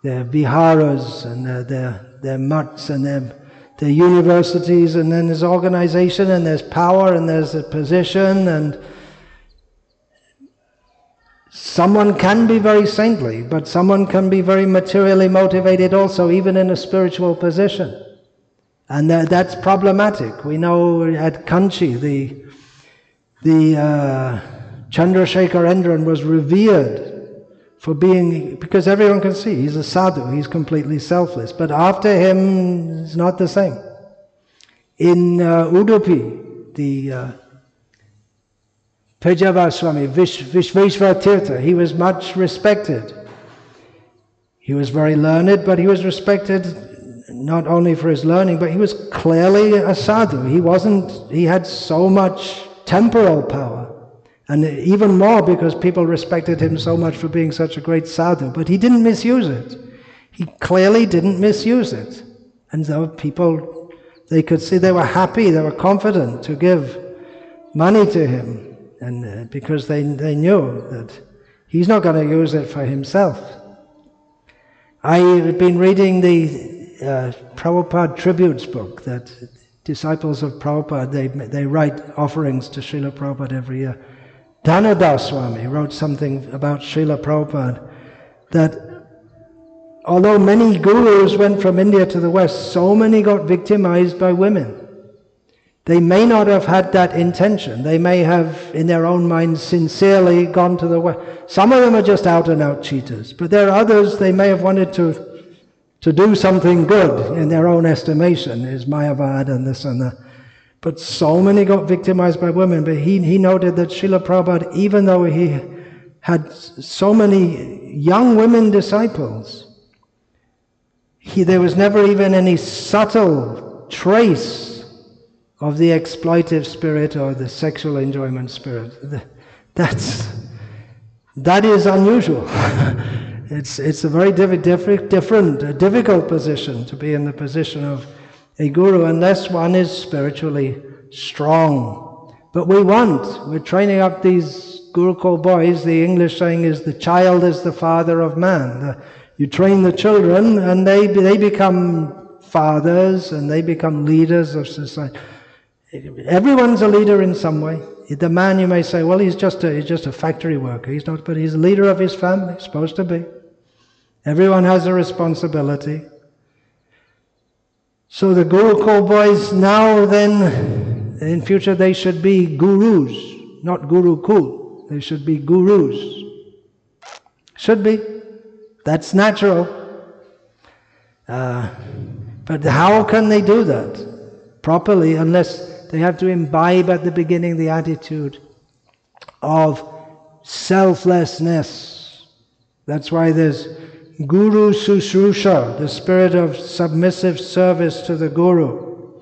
their viharas and their mutts and their universities, and then there's organization and there's power and there's a position, and someone can be very saintly, but someone can be very materially motivated also, even in a spiritual position. And that's problematic. We know at Kanchi, the Chandrasekharendran was revered for being, because everyone can see, he's a sadhu, he's completely selfless. But after him, it's not the same. In Udupi, the Pejava Swami, Vishveshwar Tirtha, he was much respected. He was very learned, but he was respected not only for his learning, but he was clearly a sadhu. He had so much temporal power, and even more because people respected him so much for being such a great sadhu, but he didn't misuse it. He clearly didn't misuse it. And so people, they could see they were happy, they were confident to give money to him. And because they knew that he's not going to use it for himself. I've been reading the Prabhupada Tributes book that disciples of Prabhupada, they write offerings to Srila Prabhupada every year. Dhanadass Swami wrote something about Srila Prabhupada, that although many gurus went from India to the West, so many got victimized by women. They may not have had that intention. They may have, in their own minds, sincerely gone to the West. Some of them are just out-and-out cheaters. But there are others, they may have wanted to do something good in their own estimation, is Mayavad and this and that. But so many got victimized by women. But he noted that Srila Prabhupada, even though he had so many young women disciples, there was never even any subtle trace of the exploitive spirit or the sexual enjoyment spirit. That is unusual. It's a very difficult position to be in the position of a guru unless one is spiritually strong. But we're training up these Gurukul boys. The English saying is, the child is the father of man. You train the children and they become fathers and they become leaders of society. Everyone's a leader in some way. The man, you may say, well, he's just a factory worker. He's not, but he's a leader of his family. He's supposed to be. Everyone has a responsibility. So the Gurukul boys now then, in future they should be gurus, not Gurukul. They should be gurus. Should be. That's natural. But how can they do that properly unless they have to imbibe at the beginning the attitude of selflessness? That's why there's Guru Sushrusha, the spirit of submissive service to the Guru.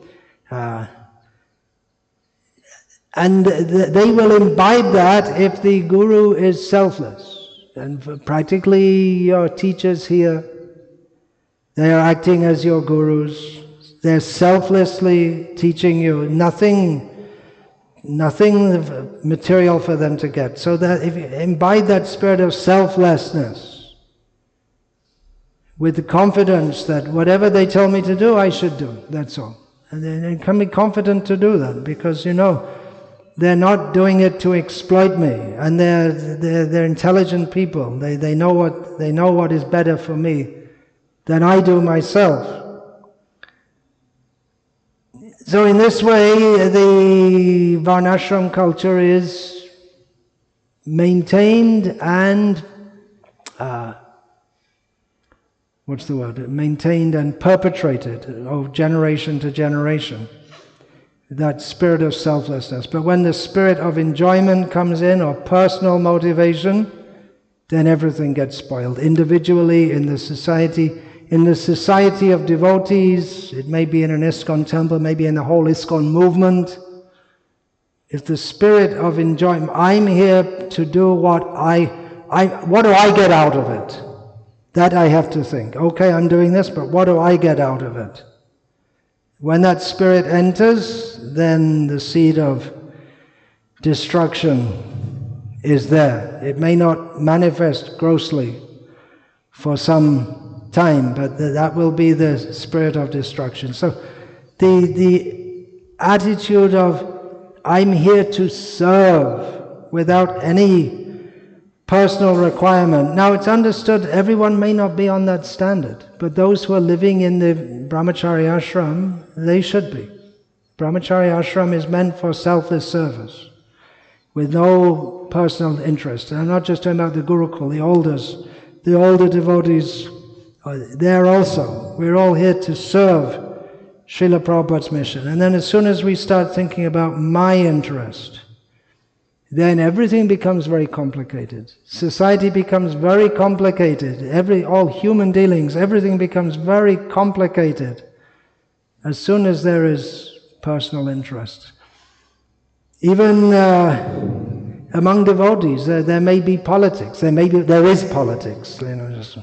And they will imbibe that if the Guru is selfless. And practically your teachers here, they are acting as your gurus. They're selflessly teaching you nothing material for them to get. So that if you imbibe that spirit of selflessness with the confidence that whatever they tell me to do, I should do. That's all. And they can be confident to do that because they're not doing it to exploit me, and they're intelligent people. They know what is better for me than I do myself. So in this way, the Varnashram culture is maintained and maintained and perpetrated of generation to generation. That spirit of selflessness. But when the spirit of enjoyment comes in, or personal motivation, then everything gets spoiled. Individually, in the society of devotees, it may be in an ISKCON temple, maybe in the whole ISKCON movement. If the spirit of enjoyment, I'm here to do what do I get out of it? That I have to think. Okay, I'm doing this, but what do I get out of it? When that spirit enters, then the seed of destruction is there. It may not manifest grossly for some time, but that will be the spirit of destruction. So the attitude of I'm here to serve without any personal requirement. Now it's understood everyone may not be on that standard, but those who are living in the brahmachari ashram, they should be. Brahmachari ashram is meant for selfless service, with no personal interest. And I'm not just talking about the Gurukul, the older devotees, there also. We're all here to serve Srila Prabhupada's mission. And then as soon as we start thinking about my interest, then everything becomes very complicated. Society becomes very complicated. All human dealings, everything becomes very complicated as soon as there is personal interest. Even among devotees, there may be politics. There is politics. Just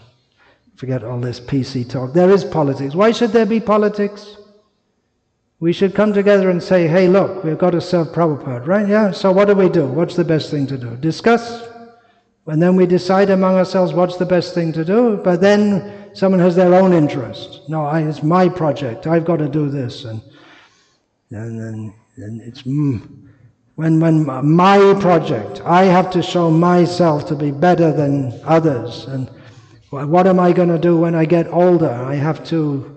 forget all this PC talk. There is politics. Why should there be politics? We should come together and say, hey, look, we've got to serve Prabhupada, right? Yeah, so what do we do? What's the best thing to do? Discuss, and then we decide among ourselves what's the best thing to do, but then someone has their own interest. No, it's my project, I've got to do this. And then it's when my project, I have to show myself to be better than others. And what am I going to do when I get older? I have to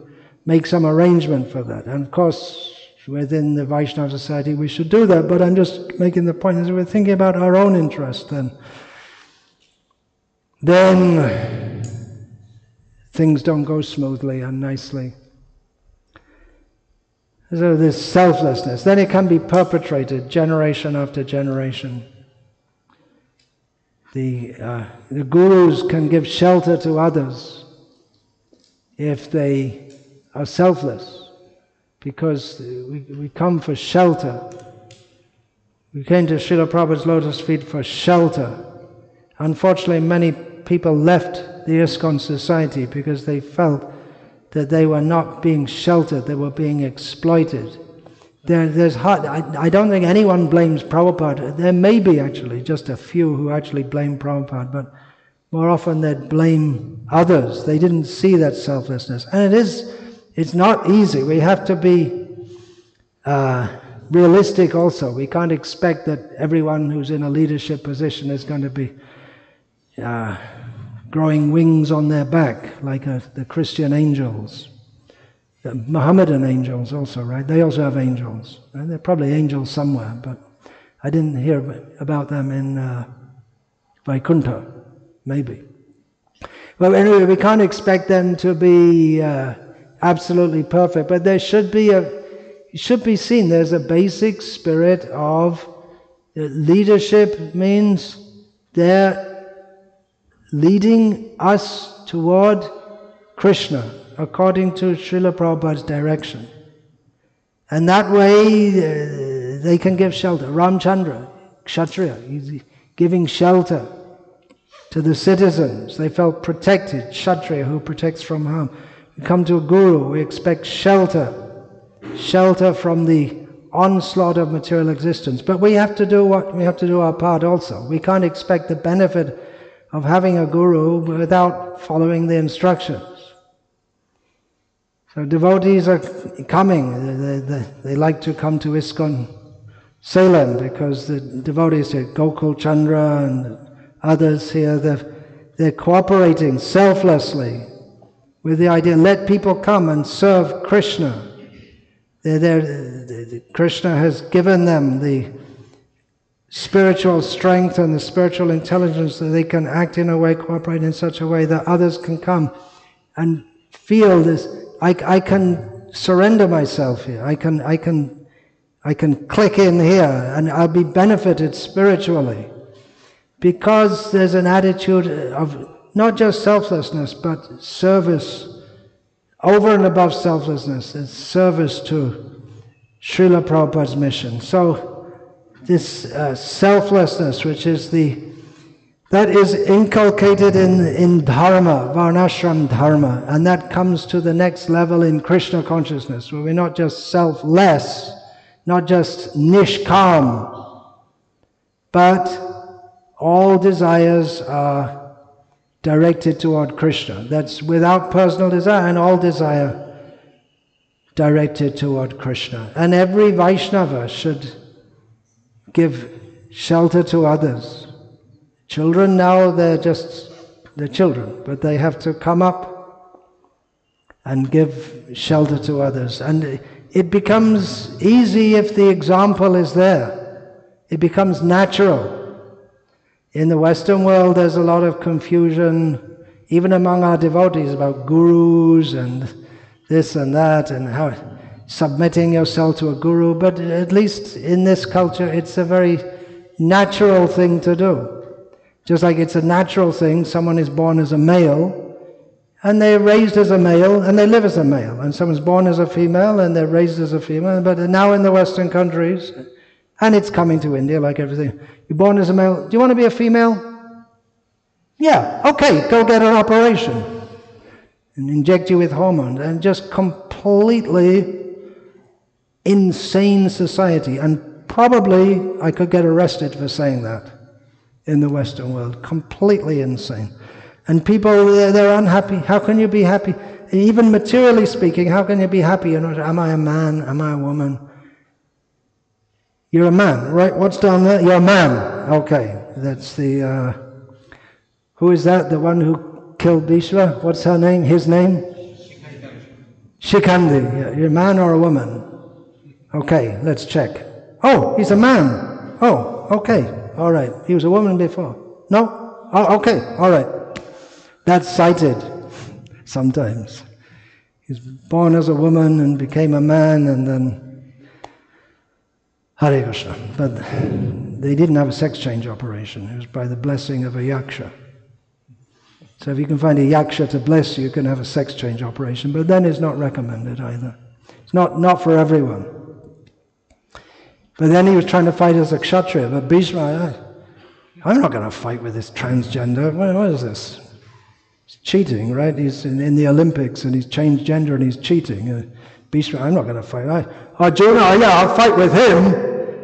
make some arrangement for that. And of course, within the Vaishnava society, we should do that, but I'm just making the point that we're thinking about our own interest, then things don't go smoothly and nicely. So this selflessness, then it can be perpetrated generation after generation. The gurus can give shelter to others if they are selfless, because we come for shelter. We came to Srila Prabhupada's lotus feet for shelter, Unfortunately, many people left the ISKCON society because they felt that they were not being sheltered, they were being exploited. I don't think anyone blames Prabhupada. There may be actually just a few who actually blame Prabhupada, but more often they'd blame others. They didn't see that selflessness. And it's not easy. We have to be realistic also. We can't expect that everyone who's in a leadership position is going to be growing wings on their back like the Christian angels. The Mohammedan angels also, right? They also have angels. Right? They're probably angels somewhere, but I didn't hear about them in Vaikuntha, maybe. Well, anyway, we can't expect them to be absolutely perfect, but there should be it should be seen there's a basic spirit of leadership. Means they're leading us toward Krishna according to Srila Prabhupada's direction. And that way they can give shelter. Ramchandra, Kshatriya, he's giving shelter to the citizens. They felt protected. Kshatriya, who protects from harm. We come to a guru, we expect shelter from the onslaught of material existence. But we have to do our part also. We can't expect the benefit of having a guru without following the instructions. So devotees are coming. They like to come to ISKCON Salem because the devotees here, Gokul Chandra and others here, they're cooperating selflessly with the idea, let people come and serve Krishna. Krishna has given them the spiritual strength and the spiritual intelligence that they can act in a way, cooperate in such a way that others can come and feel this. I can surrender myself here. I can click in here and I'll be benefited spiritually. Because there's an attitude of not just selflessness, but service, over and above selflessness, it's service to Srila Prabhupada's mission. So this selflessness, which is that is inculcated in dharma, varnashram dharma, and that comes to the next level in Krishna consciousness, where we're not just selfless, not just nishkam, but all desires are directed toward Krishna. That's without personal desire, and all desire directed toward Krishna. And every Vaishnava should give shelter to others. Children now, they're children, but they have to come up and give shelter to others. And it becomes easy if the example is there. It becomes natural. In the Western world, there's a lot of confusion, even among our devotees, about gurus and this and that, and how submitting yourself to a guru. But at least in this culture, it's a very natural thing to do. Just like it's a natural thing, someone is born as a male, and they're raised as a male, and they live as a male. And someone's born as a female, and they're raised as a female. But now in the Western countries, and it's coming to India like everything, you're born as a male, do you want to be a female? Yeah, okay, go get an operation. And inject you with hormones. And just completely insane society. And probably I could get arrested for saying that. In the Western world, completely insane. And people, they're unhappy. How can you be happy? Even materially speaking, how can you be happy? You know, am I a man? Am I a woman? You're a man, right? What's down there? You're a man. Okay, that's the... who is that? The one who killed Bhishma? What's her name? His name? Shikandi. Yeah, you're a man or a woman? Okay, let's check. Oh, he's a man. Oh, okay. All right. He was a woman before. No? Oh, okay. All right. That's cited sometimes. He was born as a woman and became a man, and then Hare Krishna. But they didn't have a sex change operation. It was by the blessing of a yaksha. So if you can find a yaksha to bless you, you can have a sex change operation. But then it's not recommended either. It's not for everyone. But then he was trying to fight as a kshatriya. But Bhishma, I'm not going to fight with this transgender. What is this? He's cheating, right? He's in the Olympics and he's changed gender and he's cheating. I'm not going to fight. Arjuna, yeah, I'll fight with him.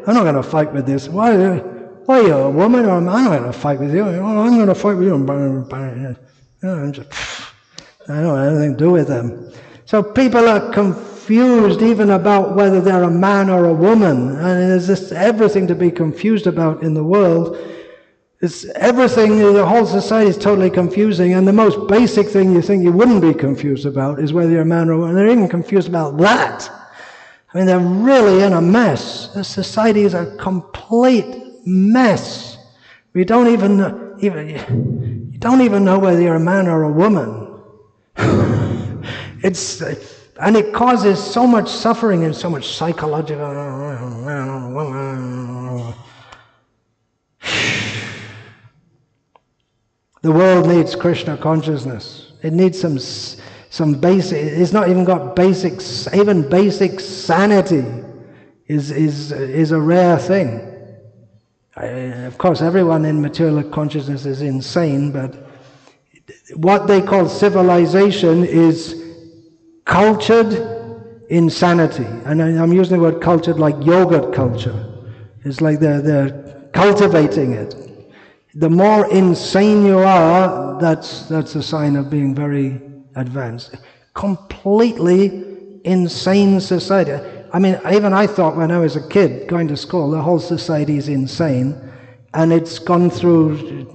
I'm not going to fight with this. Why are you a woman? I'm not going to fight with you. I'm going to fight with you. I don't have anything to do with them. So people are confused even about whether they're a man or a woman. And there's just everything to be confused about in the world. It's everything, the whole society is totally confusing, and the most basic thing you think you wouldn't be confused about is whether you're a man or a woman. They're even confused about that. I mean, they're really in a mess. The society is a complete mess. You don't even know whether you're a man or a woman. And it causes so much suffering and so much psychological. The world needs Krishna consciousness. It needs some basic. It's not even got basics. Even basic sanity is a rare thing. Of course, everyone in material consciousness is insane, but what they call civilization is cultured insanity. And I'm using the word cultured like yogurt culture. It's like they're cultivating it. The more insane you are, that's a sign of being very advanced. Completely insane society. I mean, even I thought when I was a kid going to school, the whole society is insane, and it's gone through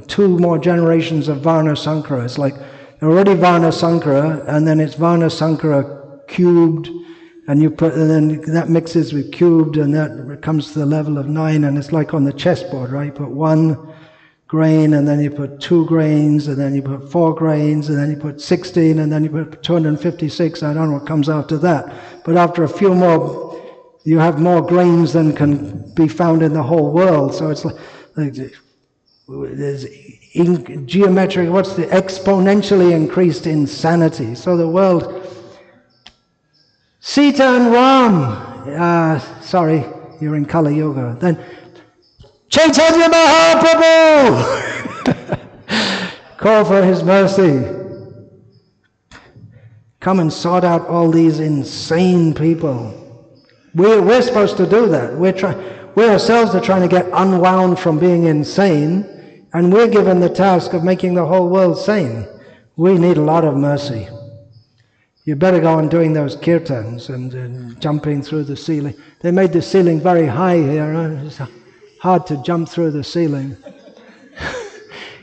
2 more generations of Varna Sankara. It's like already Varna Sankara, and then it's Varna Sankara cubed, and then that mixes with cubed, and that comes to the level of 9, and it's like on the chessboard, right? You put 1 grain, and then you put 2 grains, and then you put 4 grains, and then you put 16, and then you put 256. I don't know what comes after that. But after a few more, you have more grains than can be found in the whole world. So it's like there's geometric, what's the exponentially increased insanity. So the world, Sita and Ram, sorry, you're in Kali Yuga. Then Chaitanya Mahaprabhu! Call for his mercy. Come and sort out all these insane people. We're supposed to do that. We ourselves are trying to get unwound from being insane, and we're given the task of making the whole world sane. We need a lot of mercy. You better go on doing those kirtans and jumping through the ceiling. They made the ceiling very high here. It's hard to jump through the ceiling.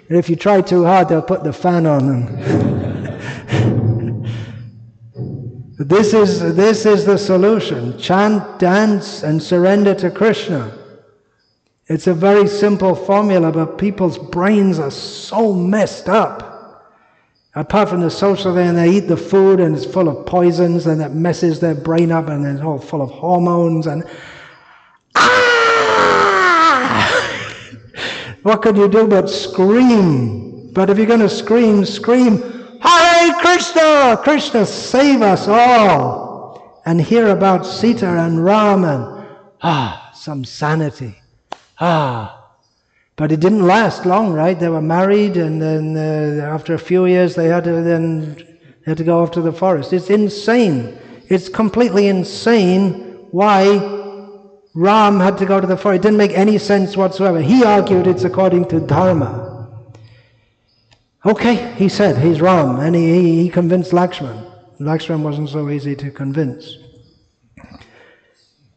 And if you try too hard, they'll put the fan on. This is the solution. Chant, dance, and surrender to Krishna. It's a very simple formula, but people's brains are so messed up. Apart from the social thing, they eat the food and it's full of poisons, and that messes their brain up, and it's all full of hormones, and what can you do but scream? But if you're going to scream, Hare Krishna! Krishna, save us all! And hear about Sita and Ram and, some sanity. But it didn't last long, right? They were married, and then after a few years they had to go off to the forest. It's insane. It's completely insane why Ram had to go to the forest. It didn't make any sense whatsoever. He argued it's according to Dharma. Okay, he said, he's Ram, and he convinced Lakshman. Lakshman wasn't so easy to convince.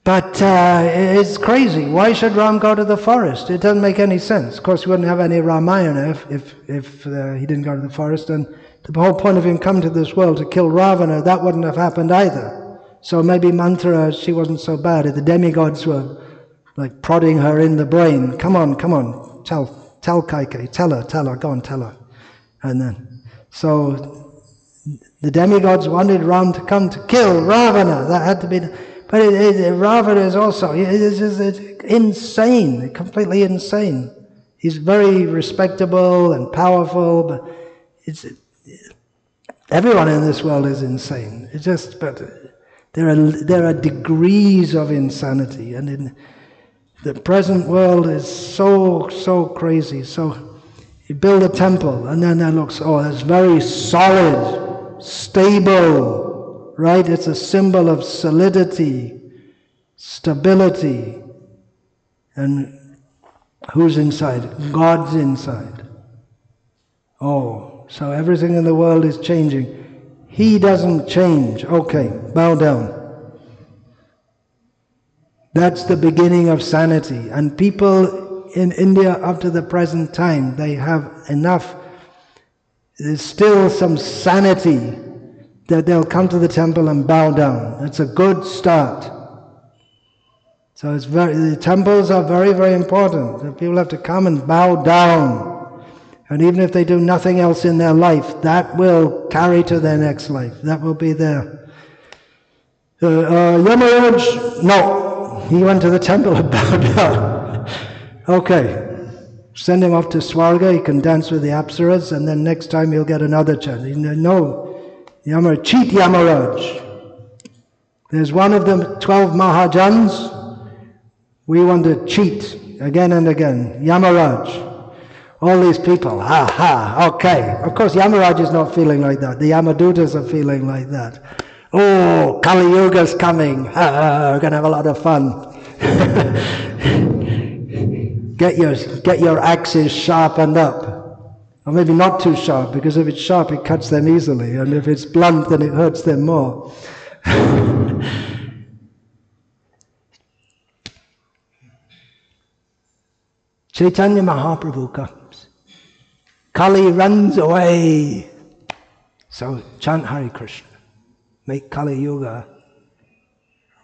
But it's crazy. Why should Ram go to the forest? It doesn't make any sense. Of course, we wouldn't have any Ramayana if he didn't go to the forest. And the whole point of him coming to this world to kill Ravana, that wouldn't have happened either. So maybe Manthara, she wasn't so bad. The demigods were like prodding her in the brain. Come on, tell Kaikeyi, tell her, go and tell her. And then, so the demigods wanted Ram to come to kill Ravana. That had to be. But Ravana is also, it's insane, completely insane. He's very respectable and powerful, but everyone in this world is insane. It's just, but there are degrees of insanity, and The present world is so crazy. So you build a temple and then that looks, oh, that's very solid, stable, right? It's a symbol of solidity, stability. And who's inside? God's inside. Oh, so everything in the world is changing. He doesn't change. Okay, bow down. That's the beginning of sanity. And people in India up to the present time, they have enough, there's still some sanity that they'll come to the temple and bow down. That's a good start. So the temples are very, very important. People have to come and bow down. And even if they do nothing else in their life, that will carry to their next life. That will be their... Yamaraj, no. He went to the temple and bowed down. Okay. Send him off to Swarga. He can dance with the Apsaras, and then next time he'll get another chance. No. Yamaraj, cheat Yamaraj. There's one of the 12 Mahajans. We want to cheat again and again. Yamaraj. All these people, okay. Of course, Yamaraj is not feeling like that. The Yamadutas are feeling like that. Oh, Kali Yuga's coming. We're going to have a lot of fun. Get your axes sharpened up. Or maybe not too sharp, because if it's sharp, it cuts them easily. And if it's blunt, then it hurts them more. Chaitanya Mahaprabhu comes. Kali runs away. So chant Hare Krishna. Make Kali Yuga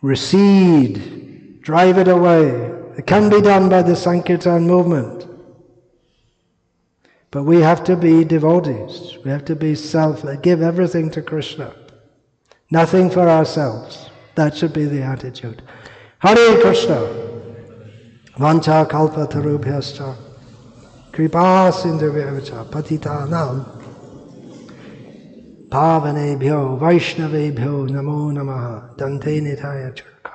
recede. Drive it away. It can be done by the Sankirtan movement. But we have to be devotees. We have to be give everything to Krishna. Nothing for ourselves. That should be the attitude. Hare Krishna. Vancha kalpa tarubhyascha kripa sindhuvyacha patitanam pavanebhyo vaishnavebhyo namo namaha dante nithaya churka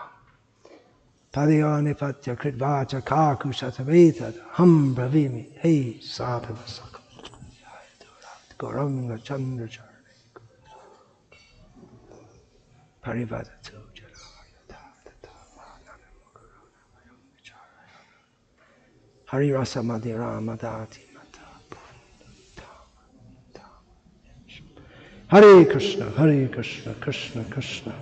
padyo nipatya kritvacha kakusatavetad ham bravimi hey sadhavasaka gauranga chandracharne parivadatu. Hari rasa madhira madati mata. Hare Krishna, Krishna Krishna,